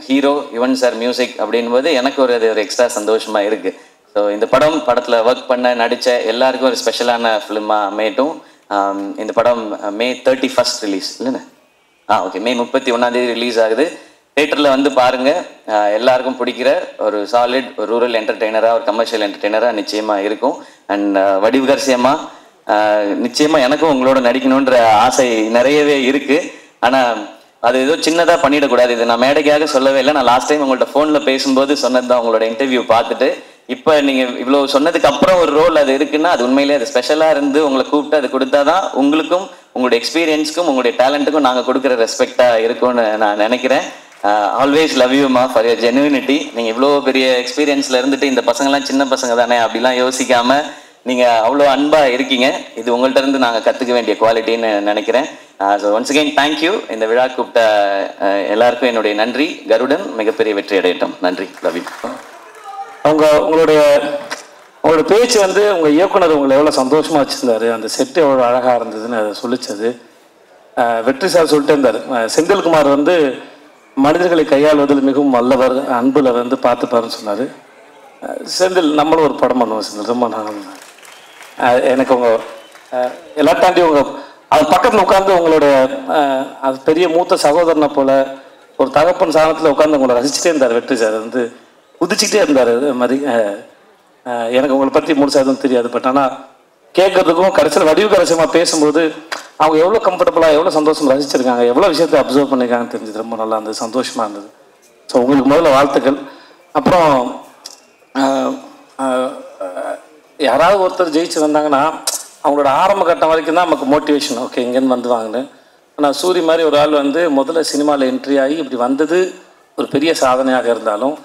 ஹீரோ, யுவன் சார் மியூசிக் அப்படின்போது எனக்கு ஒரு எக்ஸ்ட்ரா சந்தோஷமாக இருக்குது. ஸோ இந்த படத்தில் ஒர்க் பண்ண நடித்த எல்லாருக்கும் ஒரு ஸ்பெஷலான ஃபிலிமாக அமையட்டும். இந்த படம் May 31 ரிலீஸ் இல்லைண்ணே? ஓகே, May 31 ரிலீஸ் ஆகுது. தியேட்டரில் வந்து பாருங்கள். எல்லாருக்கும் பிடிக்கிற ஒரு சாலிட் ஒரு ரூரல் என்டர்டெய்னராக, ஒரு கமர்ஷியல் என்டர்டெய்னராக நிச்சயமாக இருக்கும். அண்ட் வடிவுகரசியமாக நிச்சயமாக எனக்கும் உங்களோட நடிக்கணுன்ற ஆசை நிறையவே இருக்குது. ஆனால் அது ஏதோ சின்னதாக பண்ணிடக்கூடாது. இது நான் மேடைக்காக சொல்லவே இல்லை. நான் லாஸ்ட் டைம் உங்கள்கிட்ட ஃபோனில் பேசும்போது சொன்னது தான். உங்களோட இன்டர்வியூ பார்த்துட்டு இப்போ நீங்கள் இவ்வளோ சொன்னதுக்கு அப்புறம் ஒரு ரோல் அது இருக்குன்னா அது உண்மையிலே அது ஸ்பெஷலாக இருந்து உங்களை கூப்பிட்டு அது கொடுத்தா தான் உங்களுக்கும் உங்களுடைய எக்ஸ்பீரியன்ஸுக்கும் உங்களுடைய டேலண்ட்டுக்கும் நாங்கள் கொடுக்குற ரெஸ்பெக்டாக இருக்கும்னு நான் நினைக்கிறேன். Always love you ma'am for your genuinity. நீங்கள் இவ்வளோ பெரிய எக்ஸ்பீரியன்ஸில் இருந்துட்டு இந்த பசங்களாம் சின்ன பசங்க தானே அப்படிலாம் யோசிக்காமல் நீங்கள் அவ்வளோ அன்பாக இருக்கீங்க. இது உங்கள்கிட்ட இருந்து நாங்கள் கற்றுக்க வேண்டிய குவாலிட்டின்னு நினைக்கிறேன். So once again thank you. இந்த விழா கூப்பிட்ட எல்லாருக்கும் என்னுடைய நன்றி. கருடன் மிகப்பெரிய வெற்றி அடையட்டும். நன்றி. Love you. உங்களுடைய பேச்சு வந்து உங்கள் இயக்குனர் உங்களை எவ்வளோ சந்தோஷமாக வச்சுருந்தாரு, அந்த செட்டு எவ்வளோ அழகாக இருந்ததுன்னு அதை சொல்லிச்சது. வெற்றி சார் சொல்லிட்டே இருந்தார், செந்தில்குமார் வந்து மனிதர்களை கையாளுவதில் மிகவும் வல்லவர், அன்பில் வந்து பார்த்துப்பாருன்னு சொன்னார். செந்தில் நம்மளும் ஒரு படம் பண்ணுவோம் செந்தில். ரொம்ப நான் எனக்கு உங்கள் எல்லாத்தாண்டி உங்கள் அது பக்கத்தில் உட்காந்து உங்களுடைய அது பெரிய மூத்த சகோதரனை போல் ஒரு தகப்பன் சாதனத்தில் உட்காந்து உங்களை ரசிச்சுட்டே இருந்தார் வெற்றி சார். வந்து குதிச்சுக்கிட்டே இருந்தார். அது மாதிரி எனக்கு உங்களை பற்றி முழுசாக எதுவும் தெரியாது. பட் ஆனால் கேட்கறதுக்கும் கடைசியில் வடிவுகரசியமாக பேசும்போது அவங்க எவ்வளோ கம்ஃபர்டபுளாக எவ்வளோ சந்தோஷம் ரசிச்சிருக்காங்க, எவ்வளோ விஷயத்தை அப்சர்வ் பண்ணியிருக்காங்கன்னு தெரிஞ்சது. ரொம்ப நல்லா இருந்தது, சந்தோஷமாக இருந்தது. ஸோ உங்களுக்கு முதல்ல வாழ்த்துக்கள். அப்புறம் யாராவது ஒருத்தர் ஜெயிச்சு வந்தாங்கன்னா அவங்களோட ஆரம்ப கட்டம் வரைக்கும் தான் நமக்கு மோட்டிவேஷன். ஓகே, இங்கேருந்து வந்து வாங்கினேன். ஆனால் சூரி மாதிரி ஒரு ஆள் வந்து முதல்ல சினிமாவில் என்ட்ரி ஆகி இப்படி வந்தது ஒரு பெரிய சாதனையாக இருந்தாலும்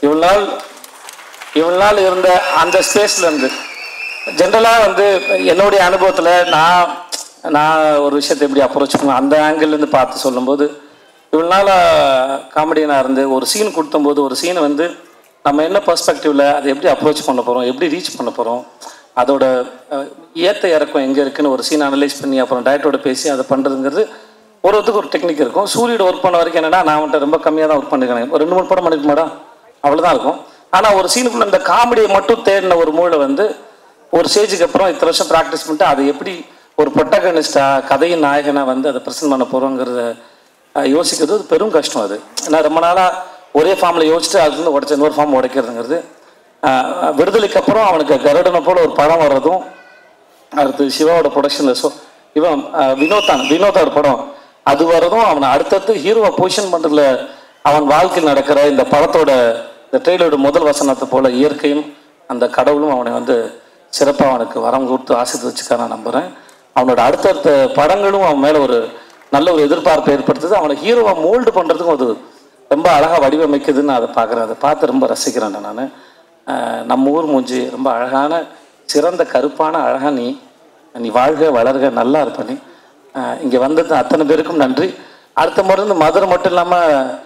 இவ்வளோ நாள் இருந்த அந்த ஸ்பேஸ்லேருந்து ஜென்ரலாக வந்து என்னுடைய அனுபவத்தில் நான் ஒரு விஷயத்தை எப்படி அப்ரோச் பண்ணுவேன் அந்த ஆங்கிள்லேருந்து பார்த்து சொல்லும்போது, இவ்வளோ நாள் காமெடியனாக இருந்து ஒரு சீன் கொடுத்தம்போது ஒரு சீனை வந்து நம்ம என்ன பெர்ஸ்பெக்டிவில் அதை எப்படி அப்ரோச் பண்ண போகிறோம், எப்படி ரீச் பண்ண போகிறோம், அதோட ஏற்ற இறக்கம் எங்கே இருக்குன்னு ஒரு சீன் அனலைஸ் பண்ணி அப்புறம் டேரக்டரோட பேசி அதை பண்ணுறதுங்கிறது ஒருத்தருக்கு ஒரு டெக்னிக் இருக்கும். சூரியோட ஒர்க் பண்ண வரைக்கும் என்னென்னா நான் வந்துட்டு ரொம்ப கம்மியாக தான் ஒர்க் பண்ணிருக்கேன். ஒரு 2-3 படம் பண்ணிக்க மாட்டா அவ்வளோதான் இருக்கும். ஆனால் ஒரு சீனுக்குள்ளே இந்த காமெடியை மட்டும் தேடின ஒரு மூளை வந்து ஒரு ஸ்டேஜுக்கு அப்புறம் இத்தனை வருஷம் ப்ராக்டிஸ் பண்ணிட்டு அதை எப்படி ஒரு ப்ரொட்டகனிஸ்டாக கதையின் நாயகனாக வந்து அதை ப்ரெசென்ட் பண்ண போகிறோங்கிறத யோசிக்கிறது அது பெரும் கஷ்டம். அது ஏன்னா ரொம்ப நாளாக ஒரே ஃபார்மில் யோசிச்சுட்டு அதுலேருந்து உடச்ச இன்னொரு ஃபார்ம் உடைக்கிறதுங்கிறது. விடுதலைக்கு அப்புறம் அவனுக்கு கருடனை போல் ஒரு படம் வர்றதும், அடுத்து சிவாவோட ப்ரொடக்ஷனில் இவன் வினோதோட படம் அது வர்றதும், அவனை அடுத்தடுத்து ஹீரோவை பொசிஷன் பண்ணுறதுல அவன் வாழ்க்கையில் நடக்கிற இந்த படத்தோட இந்த ட்ரெயிலரோட முதல் வசனத்தை போல் இயற்கையும் அந்த கடவுளும் அவனை வந்து சிறப்பாக அவனுக்கு வரம் கொடுத்து ஆசித்து வச்சுக்க நான் நம்புகிறேன். அவனோட அடுத்தடுத்த படங்களும் அவன் மேலே ஒரு நல்ல ஒரு எதிர்பார்ப்பை ஏற்படுத்துது. அவனை ஹீரோவை மோல்டு பண்ணுறதுக்கும் அது ரொம்ப அழகாக வடிவமைக்குதுன்னு அதை பார்க்குறேன். அதை பார்த்து ரொம்ப ரசிக்கிறேன் நான். நம்ம ஊர் மூஞ்சி ரொம்ப அழகான சிறந்த கருப்பான அழகாக நீ வாழ்க வளர்க நல்லா இருப்ப. நீ இங்கே வந்தது அத்தனை பேருக்கும் நன்றி. அடுத்த முறை வந்து மதுரை மட்டும் இல்லாமல்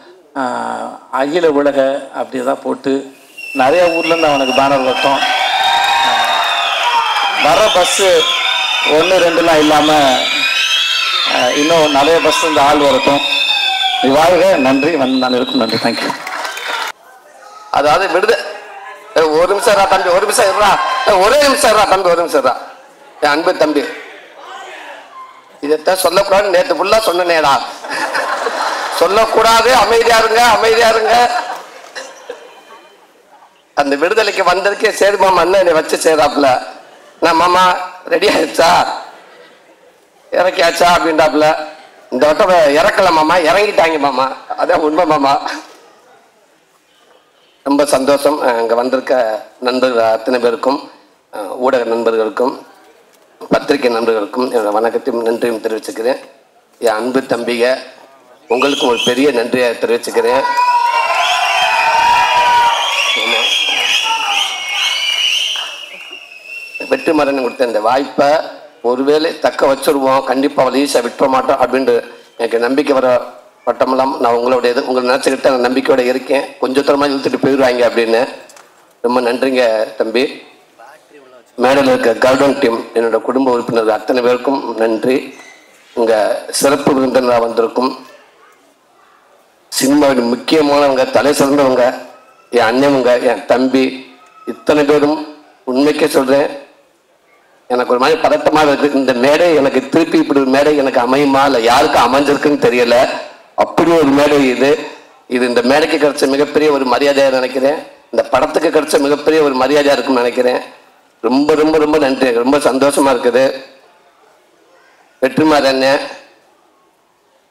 அகில உலக அப்படி தான் போட்டு நிறைய ஊர்லேருந்து அவனுக்கு பேனர் வரட்டும். 1 2லாம் இல்லாமல் இன்னும் நிறைய பஸ் இந்த ஆள் வரட்டும். வாழ்க. நன்றி. நான் இருக்கும். நன்றி. தேங்க்யூ. அதாவது ஒரு நிமிஷம் தம்பி, ஒரு நிமிஷம் இருறா, ஒரே நிமிஷம் தம்பி, ஒரு நிமிஷம் என் அன்பு தம்பி. இதைத்தான் சொல்லக்கூடாது நேற்று ஃபுல்லா சொன்னேடா. சொல்லக்கூடாது, அமைதியா இருங்க, அமைதியா இருங்க. அந்த விடுதலைக்கு வந்ததுக்கே சரி மாமா அண்ணன் என்னை வச்சு செய்யறாப்புல. நான் மாமா ரெடி ஆயிடுச்சா, இறக்கியாச்சா அப்படின்றாப்புல. இந்த வட்டம் இறக்கல மாமா, இறங்கிட்டாங்க மாமா. அதான் உண்மை மாமா. ரொம்ப சந்தோஷம். அங்கே வந்திருக்க நண்பர்கள் அத்தனை பேருக்கும், ஊடக நண்பர்களுக்கும், பத்திரிகை நண்பர்களுக்கும் என்னோட வணக்கத்தையும் நன்றியும் தெரிவிச்சுக்கிறேன். என் அன்பு தம்பிக உங்களுக்கும் ஒரு பெரிய நன்றியை தெரிவிச்சுக்கிறேன். வெற்றிமாறன் கொடுத்த இந்த வாய்ப்பை ஒருவேளை தக்க வச்சுருவோம், கண்டிப்பாக அவளை ஈஸியாக விட்டுற மாட்டோம் அப்படின்ட்டு எனக்கு நம்பிக்கை வர பட்டமெல்லாம் நான் உங்களுடைய உங்களை நினச்சிக்கிட்டு நான் நம்பிக்கையோட இருக்கேன். கொஞ்சம் தூரமாக இழுத்துட்டு போயிடுவாங்க அப்படின்னு. ரொம்ப நன்றிங்க தம்பி. மேடையில் இருக்க கார்டன் டீம், என்னோட குடும்ப உறுப்பினர்கள் அத்தனை பேருக்கும் நன்றி. இங்கே சிறப்பு விருந்தினராக வந்திருக்கும் சினிமாவின் முக்கியமானவங்க, தலை சிறந்தவங்க, என் அண்ணனுங்க, என் தம்பி, இத்தனை பேரும் உண்மைக்கே சொல்கிறேன், எனக்கு ஒரு மாதிரி பதட்டமாக இருக்குது. இந்த மேடை எனக்கு திருப்பி இப்படி ஒரு மேடை எனக்கு அமையுமா இல்லை யாருக்கு அமைஞ்சிருக்குன்னு தெரியல. அப்படி ஒரு மேடை இது. இந்த மேடைக்கு கிடைச்ச மிகப்பெரிய ஒரு மரியாதையாக நினைக்கிறேன். இந்த படத்துக்கு கிடைச்ச மிகப்பெரிய ஒரு மரியாதையாக இருக்குன்னு நினைக்கிறேன். ரொம்ப ரொம்ப ரொம்ப நன்றி. ரொம்ப சந்தோஷமா இருக்குது. வெற்றிமாறன்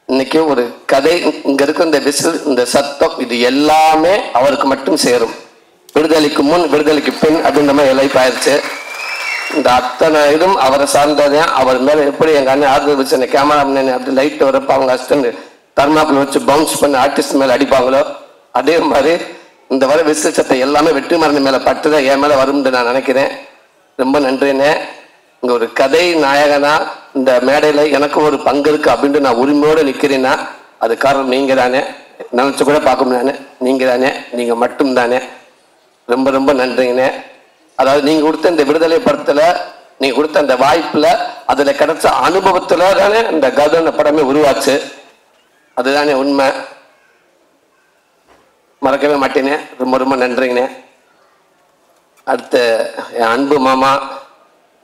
இன்னைக்கு ஒரு கதை, இங்க இருக்க இந்த விசில், இந்த சத்தம், இது எல்லாமே அவருக்கு மட்டும் சேரும். விடுதலைக்கு முன், விடுதலைக்கு பின் அப்படின்ற மாதிரி லைஃப் ஆயிடுச்சு. இந்த அத்தனை இதுவும் அவரை சார்ந்ததே. அவர் மேல எப்படி எங்க அண்ணன் ஆறுதல் வச்சு அந்த கேமராமேன் அப்படி லைட் வரப்ப அவங்க அசிஸ்டன்ட் தர்மாப்பில் வச்சு பவுன்ஸ் பண்ணி ஆர்டிஸ்ட் மேல அடிப்பாங்களோ அதே மாதிரி இந்த வர விசில் சத்தம் எல்லாமே வெற்றிமாறன் மேல பட்டுதான் என் மேல வரும்னு நான் நினைக்கிறேன். ரொம்ப நன்றிண்ணே. இங்க ஒரு கதை நாயகனா இந்த மேடையில எனக்கு ஒரு பங்கு இருக்கு அப்படின்ட்டு நான் உரிமையோடு நிக்கிறேன்னா அது காரணம் நீங்க தானே. நினைச்சு கூட பார்க்க முடியானே, நீங்க தானே, நீங்க மட்டும் தானே. ரொம்ப ரொம்ப நன்றிங்கண்ணே. அதாவது நீங்க கொடுத்த இந்த விடுதலை படத்துல, நீங்க கொடுத்த அந்த வாய்ப்புல, அதுல கிடைச்ச அனுபவத்துல தானே இந்த கதன படமே உருவாச்சு. அதுதானே உண்மை. மறக்கவே மாட்டேனே. ரொம்ப ரொம்ப நன்றிங்கண்ணே. அடுத்து என் அன்பு மாமா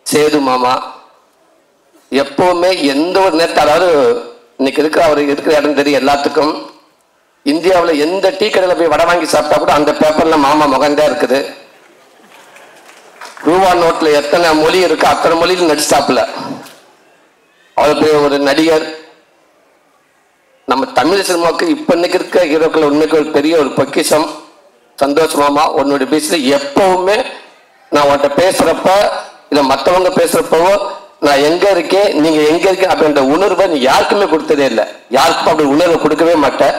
சேது மாமா, எப்பவுமே எந்த ஒரு நேரத்தில், அதாவது இன்னைக்கு இருக்கிற அவர் இருக்கிற இடம் தெரியும் எல்லாத்துக்கும். இந்தியாவில் எந்த டீ கடையில் போய் வடை வாங்கி சாப்பிட்டா கூட அந்த பேப்பர்ல மாமா முகந்தா இருக்குது. ரூபா நோட்ல எத்தனை மொழி இருக்கு அத்தனை மொழியில் நடிச்சாப்புல. அவர் பெரிய ஒரு நடிகர். நம்ம தமிழ் சினிமாவுக்கு இப்ப இன்னைக்கு இருக்க ஹீரோக்கள் உண்மைக்கு ஒரு பெரிய ஒரு பொக்கிஷம். சந்தோஷமாமா உன்னுடைய பேசுல எப்பவுமே நான் உன்கிட்ட பேசுறப்ப இல்லை மற்றவங்க பேசுறப்பவோ நான் எங்க இருக்கேன், நீங்க எங்க இருக்கேன் அப்படின்ற உணர்வை நீ யாருக்குமே கொடுத்ததே இல்லை. யாருக்கும் அப்படி உணர்வை கொடுக்கவே மாட்டேன்.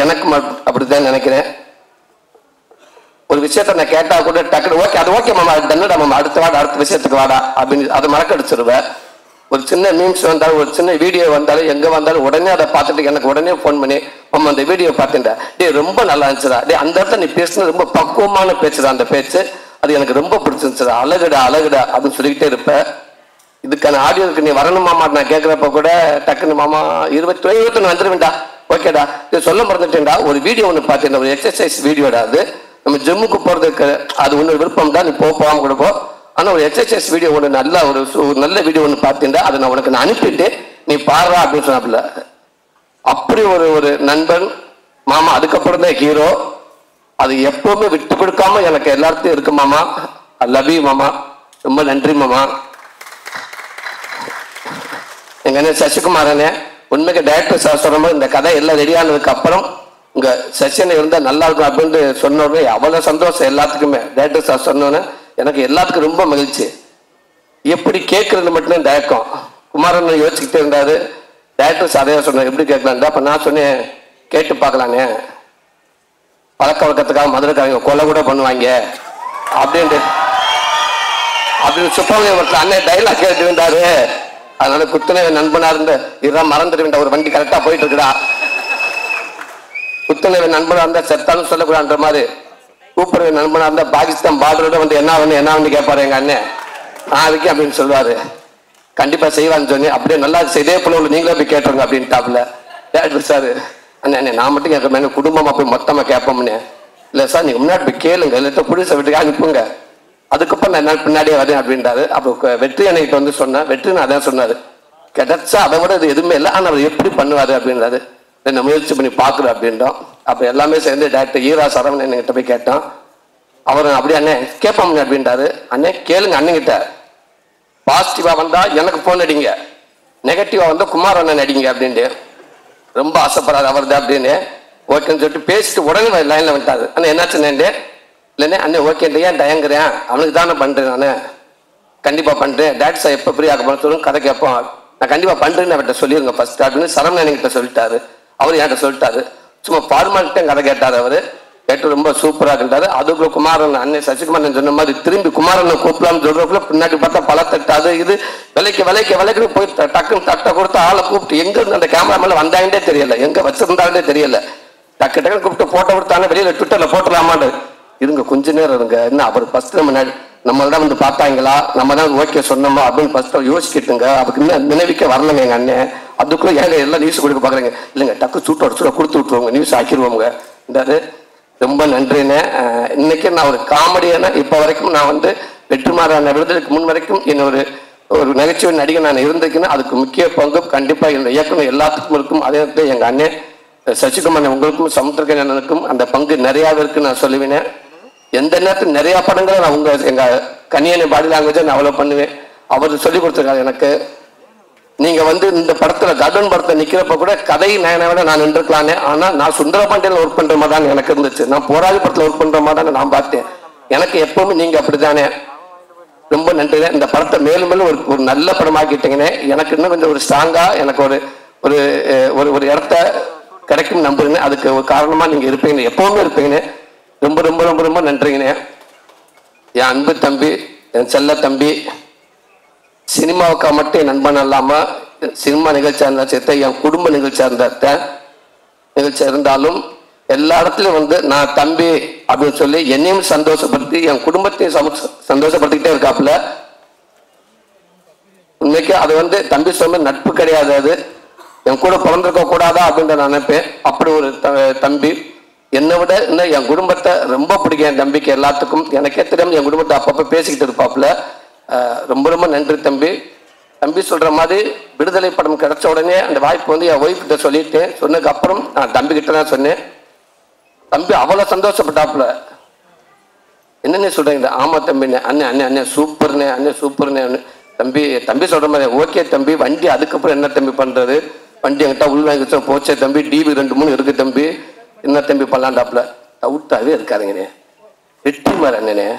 எனக்கும் அப்படித்தான் நினைக்கிறேன். ஒரு விஷயத்த நான் கேட்டா கூட டக்குனு ஓகே, அது ஓகே மாமா, அது தன்னடா மாமா, அடுத்த வாடா, அடுத்த விஷயத்துக்கு வாடா அப்படின்னு அதை மறக்கடிச்சிருவேன். ஒரு சின்ன மீம்ஸ் வந்தாலும், ஒரு சின்ன வீடியோ வந்தாலும், எங்க வந்தாலும் உடனே அதை பார்த்துட்டு எனக்கு உடனே ஃபோன் பண்ணி மாமா அந்த வீடியோ பார்த்துட்டா, டே ரொம்ப நல்லா இருந்துச்சுடா, டே அந்த இடத்துல நீ பேசுனது ரொம்ப பக்குவமான பேச்சுடா, அந்த பேச்சு அது எனக்கு ரொம்ப பிடிச்சிருந்துச்சுடா, அழகுடா அழகுடா அப்படின்னு சொல்லிக்கிட்டே இருப்பேன். இதுக்கான ஆடியோக்கு நீ வரணும் மாமா நான் கேட்குறப்ப கூட டக்குன்னு மாமா 21 வந்துடுவேன்டா, ஓகேடா, இது சொல்ல மறந்துட்டேன்டா, ஒரு வீடியோ ஒன்று பார்த்தேன், ஒரு எக்ஸசைஸ் வீடியோடா, அது நம்ம ஜிம்முக்கு போகிறதுக்கு அது ஒன்று விருப்பம் தான், நீ போகாமல் கூட போ, ஆனால் ஒரு எக்ஸசைஸ் வீடியோ ஒன்று நல்ல ஒரு நல்ல வீடியோ ஒன்று பார்த்தீங்கன்னா அதை நான் உனக்கு நான் அனுப்பிட்டு நீ பாடுறா அப்படின்னு சொன்னாப்புல. அப்படி ஒரு நண்பன் மாமா. அதுக்கப்புறம் தான் ஹீரோ. அது எப்பவுமே விட்டு கொடுக்காம எனக்கு எல்லாத்தையும் இருக்கு மாமா. ஐ லவ் யூ மாமா. ரொம்ப நன்றி மாமா. எங்க அண்ணன் சசிகுமாரனே, உண்மைக்கு டைரக்டர் சார் சொன்ன மாதிரி இந்த கதை எல்லாம் ரெடியானதுக்கு அப்புறம் இங்க செஷன் இருந்தால் நல்லா இருக்கும் அப்படின்னு சொன்ன உடனே அவ்வளோ சந்தோஷம் எல்லாத்துக்குமே. டைரக்டர் சார் சொன்னோன்னே எனக்கு எல்லாத்துக்கும் ரொம்ப மகிழ்ச்சி. எப்படி கேட்கறது மட்டும்தான் தயக்கம். குமாரன் யோசிச்சுக்கிட்டே இருந்தாரு. டைரக்டர் சார் அதையா சொன்னார், எப்படி கேட்கலாம். அப்போ நான் சொன்னேன் கேட்டு பார்க்கலானே, பழக்க வழக்கத்துக்காக மதுரைக்காரங்க கொலை கூட பண்ணுவாங்க அப்படின்னு சுப்பவங்க ஒருத்தர் அண்ணன் டைலாக் கேட்டு இருந்தாரு. அதனால குத்துனை நண்பனா இருந்து இதுதான் மறந்துட்டு வேண்டாம், ஒரு வண்டி கரெக்டா போயிட்டு இருக்குடா, குத்துனை நண்பனா இருந்தா செத்தாலும் சொல்லக்கூடாதுன்ற மாதிரி, கூப்பிடுற நண்பனா இருந்தா பாகிஸ்தான் பார்டரோட வந்து என்ன வந்து கேட்பாரு எங்க அண்ணன், நான் இருக்கேன் அப்படின்னு சொல்லுவாரு. கண்டிப்பாக செய்வான்னு சொன்னேன். அப்படியே நல்லா இதே போல நீங்களே போய் கேட்டுருங்க அப்படின்ட்டாப்புல. டேரக்டர் சார் அண்ணே நான் மட்டும் கேட்க குடும்பமாக போய் மொத்தமாக கேட்போம்னே. இல்லை சார் நீங்கள் முன்னாடி போய் கேளுங்க, இல்லை புடிசை வீட்டுக்கு அனுப்புங்க, அதுக்கப்புறம் நான் என்னால் பின்னாடியே வரேன் அப்படின்றாரு. அப்போ வெற்றி அன்னைக்கிட்ட வந்து சொன்னேன். வெற்றின்னு அதான் சொன்னார், கிடைச்சா அதை விட இது எதுவுமே இல்லை, ஆனால் அவர் எப்படி பண்ணுவார் அப்படின்றாரு. என்ன முயற்சி பண்ணி பார்க்குறேன் அப்படின்றோம். அப்போ எல்லாமே சேர்ந்து டேரக்டர் ஈரா சரவணன் என்கிட்ட போய் கேட்டோம். அவர் அப்படியே அண்ணே கேட்போம் அப்படின்றாரு. அண்ணே கேளுங்க அண்ணங்கிட்ட, பாசிட்டிவாக வந்தால் எனக்கு ஃபோன் அடிங்க, நெகட்டிவாக வந்தால் குமார் அண்ணன் அடிங்க அப்படின்ட்டு. ரொம்ப ஆசைப்படாது அவர் தான் அப்படின்னு ஓகேன்னு சொல்லிட்டு பேசிட்டு உடனே லைனில் வந்துட்டாரு. அண்ணா என்னாச்சுன்னே, இல்லைண்ணே அண்ணே ஓகேன்ட்டு ஏன் தயங்குறேன், அவனுக்கு தானே பண்ணுறேன், நான் கண்டிப்பாக பண்ணுறேன், டேரக்டர் சார் எப்போ ஃப்ரீ ஆக போன சொல்லுங்க, கதை கேட்போம், நான் கண்டிப்பாக பண்ணுறேன்னு அவர்கிட்ட சொல்லிடுங்க ஃபர்ஸ்ட் அப்படின்னு சரவணன் என்கிட்ட சொல்லிட்டாரு. அவர் என்கிட்ட சொல்லிட்டாரு. சும்மா ஃபார்மாலிட்டே கதை கேட்டார். அவர் கேட்டு ரொம்ப சூப்பராக இருந்தாரு. அதுக்குள்ள குமாரன் அண்ணன் சசிகுமாரன் சொன்ன மாதிரி திரும்பி குமாரனை கூப்பிடலாம்னு சொல்றதுக்குள்ள பின்னாடி பார்த்தா பல தட்டு அது இது விலைக்கு போய் டக்குன்னு தட்டை கொடுத்து ஆளை கூப்பிட்டு எங்க இருந்து அந்த கேமரா மேல வந்தாங்கன்னே தெரியல, எங்க வச்சிருந்தாங்கன்னே தெரியல. டக்குன்னு கூப்பிட்டு போட்டோ கொடுத்தாங்க, வெளியில ட்விட்டர்ல போட்டலாமான்னு. இருங்க கொஞ்ச நேரம் இருங்க, என்ன அவர் ஃபர்ஸ்ட் நம்மளதான் வந்து பார்த்தாங்களா, நம்ம தான் ஓகே சொன்னோமா அப்படின்னு ஃபர்ஸ்ட் யோசிக்கிட்டுங்க. அதுக்கு இன்னும் நினைவிக்க வரலங்க எங்க அண்ணன். அதுக்குள்ள ஏங்க எல்லாம் நியூஸ் கொடுக்க பாக்குறேங்க, இல்லைங்க டக்கு சூட்டோட கொடுத்து விட்டுருவோங்க, நியூஸ் ஆக்கிடுவோங்க. ரொம்ப நன்றிண்ணே. இன்னைக்கு நான் ஒரு காமெடியான இப்போ வரைக்கும் நான் வந்து வெற்றிமாறன் விருதுக்கு முன் வரைக்கும் என்னோட ஒரு நகைச்சுவை நடிகை நான் இருந்திருக்கேன்னா அதுக்கு முக்கிய பங்கு கண்டிப்பாக இந்த இயக்குனர் எல்லாத்துக்கும் இருக்கும். அதே நேரத்தில் எங்கள் அண்ணன் சசிகுமார் உங்களுக்கும் சமுத்திரக்கன் அண்ணனுக்கும் அந்த பங்கு நிறையாவே இருக்குன்னு நான் சொல்லுவேன். எந்த நேரத்தில் நிறையா படங்களை நான் எங்கள் கனியனை பாடி லாங்குவேஜை நான் அவ்வளோ பண்ணுவேன். அவர் சொல்லி கொடுத்துருக்காரு எனக்கு. நீங்கள் வந்து இந்த படத்தில் கர்டன் படத்தை நிற்கிறப்ப கூட கதை விட நான் நின்றுக்கலானே, ஆனால் நான் சுந்தரபாண்டியில் ஒர்க் பண்ணுற மாதிரி தான் எனக்கு இருந்துச்சு. நான் போராளி படத்தில் ஒர்க் பண்ணுற மாதிரி தான் நான் பார்த்தேன். எனக்கு எப்பவுமே நீங்கள் அப்படி தானே. ரொம்ப நன்றி. இந்த படத்தை மேலும் மேலும் ஒரு நல்ல படமாக்கிட்டீங்கன்னே. எனக்கு இன்னும் கொஞ்சம் ஒரு ஸ்ட்ராங்காக எனக்கு ஒரு ஒரு இடத்த கிடைக்கும் நம்புறேன்னு. அதுக்கு ஒரு காரணமாக நீங்கள் இருப்பீங்கன்னு, எப்பவுமே இருப்பீங்கன்னு. ரொம்ப ரொம்ப ரொம்ப ரொம்ப நன்றிங்கண்ணே. என் அன்பு தம்பி, என் செல்ல தம்பி, சினிமாவுக்கா மட்டும் என் நண்பன் இல்லாமல் சினிமா நிகழ்ச்சியாக இருந்தால் சேர்த்த என் குடும்ப நிகழ்ச்சியாக இருந்தாலும் எல்லா இடத்துலையும் வந்து நான் தம்பி அப்படின்னு சொல்லி என்னையும் சந்தோஷப்படுத்தி என் குடும்பத்தையும் சந்தோஷப்படுத்திக்கிட்டே இருக்காப்புல. உண்மைக்கு அது வந்து தம்பி சொன்ன நட்பு கிடையாது, அது என் கூட பிறந்திருக்க கூடாதா அப்படின்ற நான் நினைப்பேன். அப்படி ஒரு தம்பி. என்னை விட இன்னும் என் குடும்பத்தை ரொம்ப பிடிக்கும் என் தம்பிக்கு எல்லாத்துக்கும். எனக்கே தெரியாமல் என் குடும்பத்தை அப்பப்போ பேசிக்கிட்டு இருப்பாப்புல. ரொம்ப ரொம்ப நன்றி தம்பி. தம்பி சொல்கிற மாதிரி விடுதலை படம் கிடைச்ச உடனே அந்த வாய்ப்பு வந்து என் ஒய்ஃப்கிட்ட சொல்லிட்டேன். சொன்னதுக்கு அப்புறம் நான் தம்பிக்கிட்ட தான் சொன்னேன். தம்பி அவ்வளோ சந்தோஷப்பட்டாப்புல. என்னென்ன சொல்கிறீங்க? ஆமாம் தம்பிண்ணே, அண்ணே சூப்பர்ண்ணே தம்பி சொல்கிற மாதிரி ஓகே தம்பி. வண்டி அதுக்கப்புறம் என்ன தம்பி பண்ணுறது? வண்டி என்கிட்ட உள் வாங்கி வச்சா போச்சே தம்பி, டிவி 2-3 இருக்குது தம்பி, என்ன தம்பி பண்ணலாண்டாப்புல. அவுட்டாகவே இருக்காருங்கண்ணே. வெற்றிமாறன் அண்ணனே,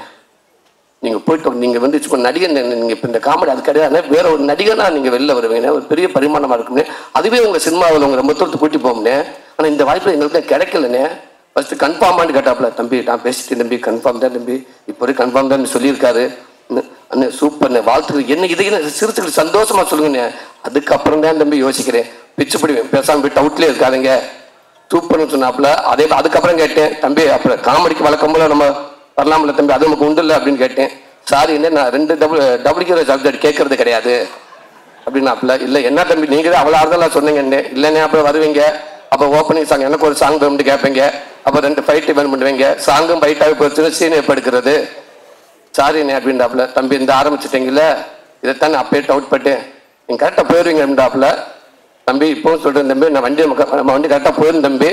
நீங்கள் போயிட்டு நீங்கள் வந்து இப்போ நடிகர், நீங்கள் இப்போ இந்த காமெடி அது கிடையாது, வேற ஒரு நடிகனா நீங்கள் வெளில வருவீங்க, ஒரு பெரிய பரிமாணமாக இருக்கும்னே. அதுவே உங்கள் சினிமாவில் உங்கள் ரொம்ப தூரத்து கூட்டி போகும்னே. ஆனால் இந்த வாய்ப்பு எங்களுக்கு கிடைக்கலண்ணே. ஃபஸ்ட்டு கன்ஃபார்மானு கேட்டாப்புல. தம்பி நான் பேசிட்டேன் தம்பி, கன்ஃபார்ம் தான் தம்பி, இப்போ வரைக்கும் கன்ஃபார்ம் தான் சொல்லியிருக்காரு. அண்ணே சூப்பர்ண்ணே, வாழ்த்துக்கள். என்ன இதையே சிரிச்சுக்கிட்டு சந்தோஷமாக சொல்லுங்கண்ணே. அதுக்கப்புறம் தான் தம்பி யோசிக்கிறேன், பிச்சு பிடிவேன், பேசாமல் போய் டவுட்லேயே இருக்காதுங்க, சூப்பர்னு சொன்னாப்புல. அதுக்கப்புறம் கேட்டேன், தம்பி அப்புறம் காமெடிக்கு வழக்கம் போல நம்ம வரலாம்ல தம்பி, அது நமக்கு உண்டு இல்லை அப்படின்னு கேட்டேன். சாரி என்ன, நான் 2 டபுள் சப்ஜெக்ட் கேட்கறது கிடையாது அப்படின்னாப்புல. இல்லை என்ன தம்பி நீங்கள் தான் அவ்வளோ ஆறுதலாக சொன்னீங்கன்னு. இல்லைண்ணே அப்புறம் வருவீங்க, அப்போ ஓப்பனிங் சாங் எனக்கு ஒரு சாங் வேணும்னு கேட்பீங்க, அப்போ 2 ஃபைட்டு வேணும் பண்ணுவீங்க, சாங்கும் ஃபைட்டாக போச்சு, சீன் எப்போ எடுக்கிறது, சாரிண்ணே அப்படின்றாப்புல. தம்பி இந்த ஆரம்பிச்சிட்டிங்கள, இதைத்தான் அப்பயே டவுட் பட்டேன், நீங்கள் கரெக்டாக போயிடுவீங்க அப்படின்றாப்புல. தம்பி இப்போவும் சொல்கிறேன் தம்பி, நான் நம்ம வண்டி கரெக்டாக போயிடும் தம்பி.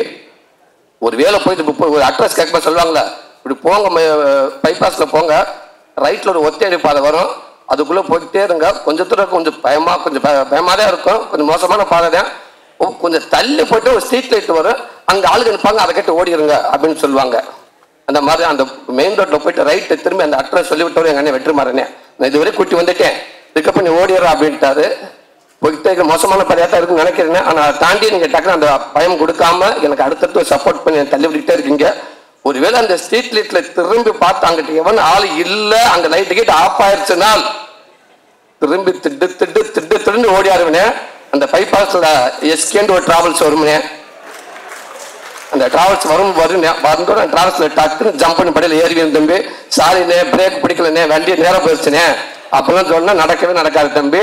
ஒரு வேலை போயிட்டு ஒரு அட்ரஸ் கேட்க சொல்லுவாங்களே, இப்படி போங்க, பைபாஸில் போங்க, ரைட்டில் ஒரு ஒத்தையடி பாதை வரும், அதுக்குள்ளே போய்கிட்டே இருங்க. கொஞ்சம் தூரம் கொஞ்சம் பயமாக தான் இருக்கும், கொஞ்சம் மோசமான பாதை தான். கொஞ்சம் தள்ளி போய்ட்டு ஒரு ஸ்ட்ரீட் லைட் வரும், அங்கே ஆளுங்க நிற்பாங்க, அதை கேட்டு ஓடிடுங்க அப்படின்னு சொல்லுவாங்க. அந்த மாதிரி அந்த மெயின் ரோட்டில் போயிட்டு ரைட்டு திரும்பி அந்த அட்ரஸ் சொல்லி விட்டவர் எங்கள் அண்ணன் வெற்றிமாறனே. நான் இதுவரை கூட்டி வந்துட்டேன், இதுக்கப்புறம் நீ ஓடிடுறா அப்படின்ட்டாரு. போய்கிட்டே மோசமான பாதையாக தான் இருக்குன்னு நினைக்கிறேன். ஆனால் அதை தாண்டி நீங்கள் டக்குன்னு அந்த பயம் கொடுக்காம எனக்கு அடுத்தடுத்து சப்போர்ட் பண்ணி தள்ளி விட்டுக்கிட்டே இருக்கீங்க. ஒருவேளை அந்த ஸ்ட்ரீட் லைட்ல திரும்பி பார்த்து அங்கிட்ட எவன் ஆள் இல்லை, அங்க லைட் கேட்டு ஆஃப் ஆயிடுச்சுனால் திரும்பி திட்டு ஓடியாருவனே. அந்த பைபாஸ்ல எஸ்கேண்டு ஒரு டிராவல்ஸ் வரும்னே, அந்த டிராவல்ஸ் வந்தோட டிராவல்ஸ்ல டக்குன்னு ஜம்ப் பண்ணி படியில் ஏறி தம்பி, சாரிண்ணே பிரேக் பிடிக்கலண்ணே, வண்டியை நேரம் போயிடுச்சுனே அப்பெல்லாம் சொன்னா நடக்கவே நடக்காது தம்பி.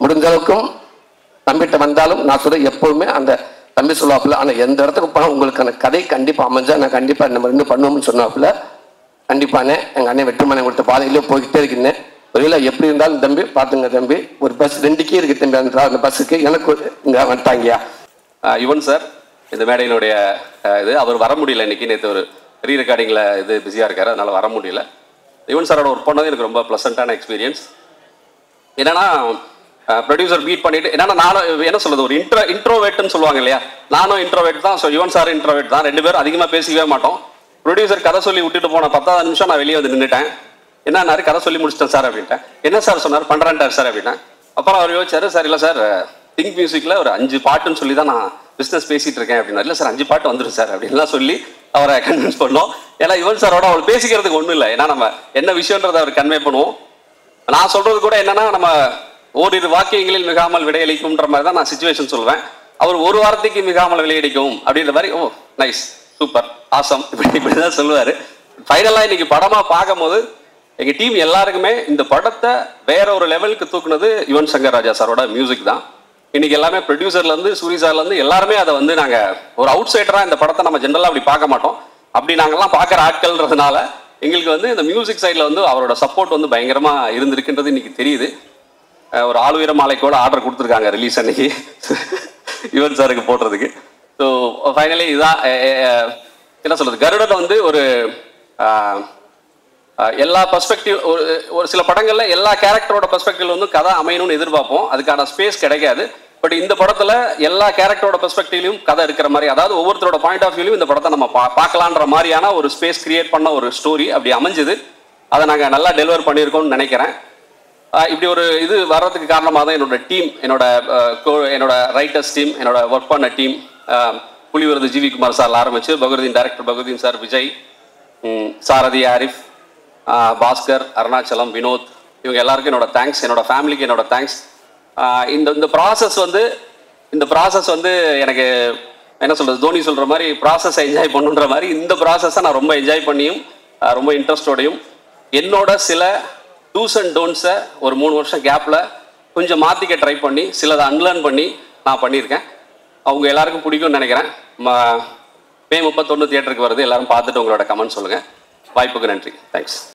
முடிஞ்ச அளவுக்கும் தம்பிகிட்ட வந்தாலும் நான் சொல்ல எப்போவுமே அந்த தம்பி சொல்லுவாப்புல, ஆனால் எந்த இடத்துக்கு போனால் உங்களுக்கான கதை கண்டிப்பாக அமைஞ்சா நான் கண்டிப்பாக நம்ம ரெண்டு பண்ணுவோம்னு சொன்னாப்புல. கண்டிப்பானே எங்கள் அண்ணன் வெற்றுமனை கொடுத்த பாதையிலே போய்கிட்டே இருக்கின்றேன். ஒருவேளை எப்படி இருந்தாலும் தம்பி பார்த்துங்க தம்பி, ஒரு பஸ் 2 கீ இருக்கு தம்பி, அந்த பஸ்ஸுக்கு எனக்கு இங்கே வந்துட்டாங்கயா. யுவன் சார் இந்த மேடையினுடைய இது அவர் வர முடியல இன்னைக்கு, நேற்று ஒரு ரீ ரெக்கார்டிங்கில் இது பிஸியாக இருக்காரு, அதனால் வர முடியல. யுவன் சாரோட ஒர்க் பண்ணது எனக்கு ரொம்ப ப்ளசண்ட்டான எக்ஸ்பீரியன்ஸ். என்னன்னா ப்ரொடியூசர் பீட் பண்ணிட்டு, என்னன்னா நானும் என்ன சொல்றது, ஒரு இன்ட்ரோவேட்னு சொல்லுவாங்க இல்லையா, நானும் இன்ட்ரோவேட் தான். ஸோ யுவன் சார் இன்ட்ரோவேட் தான், 2 பேரும் அதிகமாக பேசிக்கவே மாட்டோம். ப்ரொடியூசர் கதை சொல்லி விட்டுட்டு போன 10வது நிமிஷம் நான் வெளியே வந்து நின்றுட்டேன். என்னன்னாரு, கதை சொல்லி முடிச்சிட்டேன் சார் அப்படின்ட்டேன். என்ன சார் சொன்னார், பண்ணுறேன்ட்டார் சார் அப்படின்னா. அப்புறம் அவர் யோசிச்சாரு, சார் இல்லை சார் திங்க் மியூசிக்கில் ஒரு 5 பாட்டுன்னு சொல்லி தான் நான் பிஸ்னஸ் பேசிகிட்டு இருக்கேன் அப்படின்னா. இல்லை சார் 5 பாட்டு வந்துடும் சார் அப்படின்லாம் சொல்லி அவரை கன்வின்ஸ் பண்ணோம். ஏன்னா யுவன் சாரோட அவள் பேசிக்கிறதுக்கு ஒன்றும் இல்லை, ஏன்னா நம்ம என்ன விஷயன்றதை அவர் கன்வே பண்ணுவோம். நான் சொல்கிறது கூட என்னன்னா, நம்ம ஓரிரு வாக்கியங்களில் மிகாமல் விடையளிக்கும்ன்ற மாதிரி தான் நான் சிச்சுவேஷன் சொல்வேன். அவர் ஒரு வார்த்தைக்கு மிகாமல் விளையடிக்கும் அப்படின்ற மாதிரி, ஓ நைஸ் சூப்பர் ஆசம் இப்படி தான் சொல்லுவார். ஃபைனலாக இன்னைக்கு படமாக பார்க்கும்போது எங்கள் டீம் எல்லாருக்குமே இந்த படத்தை வேற ஒரு லெவலுக்கு தூக்குனது யுவன் சங்கர் ராஜா சாரோட மியூசிக் தான். இன்னைக்கு எல்லாமே ப்ரொடியூசர்லேருந்து சூரி சார்லேருந்து எல்லாருமே அதை வந்து நாங்கள் ஒரு அவுட் சைடராக இந்த படத்தை நம்ம ஜென்ரலாக அப்படி பார்க்க மாட்டோம். அப்படி நாங்கள்லாம் பார்க்குற ஆட்கள்ன்றதுனால எங்களுக்கு வந்து இந்த மியூசிக் சைடில் வந்து அவரோட சப்போர்ட் வந்து பயங்கரமாக இருந்திருக்குன்றது இன்னைக்கு தெரியுது. ஒரு ஆளுயர மாலைக்கோட ஆர்டர் கொடுத்துருக்காங்க ரிலீஸ் அன்னைக்கு யுவன் சாருக்கு போடுறதுக்கு. ஸோ ஃபைனலி இதுதான் என்ன சொல்கிறது, கருடன் வந்து ஒரு எல்லா பர்ஸ்பெக்டிவ், ஒரு சில படங்களில் எல்லா கேரக்டரோட பர்ஸ்பெக்டிவ் வந்து கதை அமையணும்னு எதிர்பார்ப்போம், அதுக்கான ஸ்பேஸ் கிடைக்காது. பட் இந்த படத்தில் எல்லா கேரக்டரோட பெர்ஸ்பெக்டிவ்லையும் கதை இருக்கிற மாதிரி, அதாவது ஒவ்வொருத்தரோட பாயிண்ட் ஆஃப் வியூலையும் இந்த படத்தை நம்ம பார்க்கலான்ற மாதிரியான ஒரு ஸ்பேஸ் கிரியேட் பண்ண ஒரு ஸ்டோரி அப்படி அமைஞ்சுது. அதை நாங்கள் நல்லா டெலிவர் பண்ணியிருக்கோம்னு நினைக்கிறேன். இப்படி ஒரு இது வர்றதுக்கு காரணமாக தான் என்னோட டீம், என்னோட ரைட்டர்ஸ் டீம், என்னோட ஒர்க் பண்ண டீம், புலிவிருது ஜிவி குமார் சார் ஆரம்பிச்சு பகருதீன் டைரக்டர் பகருதீன் சார், விஜய், சாரதி, ஆரிஃப், பாஸ்கர், அருணாச்சலம், வினோத், இவங்க எல்லாருக்கும் என்னோட தேங்க்ஸ். என்னோட ஃபேமிலிக்கு என்னோட தேங்க்ஸ். இந்த ப்ராசஸ் வந்து எனக்கு என்ன சொல்கிறது, தோனி சொல்கிற மாதிரி ப்ராசஸை என்ஜாய் பண்ணுன்ற மாதிரி இந்த ப்ராசஸை நான் ரொம்ப என்ஜாய் பண்ணியும் ரொம்ப இன்ட்ரெஸ்டோடையும் என்னோட சில டூஸ் அண்ட் டோன்ட்ஸை ஒரு 3 வருஷம் கேப்பில் கொஞ்சம் மாற்றிக்க ட்ரை பண்ணி சிலதை அன்லேர்ன் பண்ணி நான் பண்ணியிருக்கேன். அவங்க எல்லாருக்கும் பிடிக்கும்னு நினைக்கிறேன். மே 31 தியேட்டருக்கு வருது, எல்லாரும் பார்த்துட்டு உங்களோட கமெண்ட் சொல்லுங்கள். வாய்ப்புக்கு நன்றி. தேங்க்ஸ்.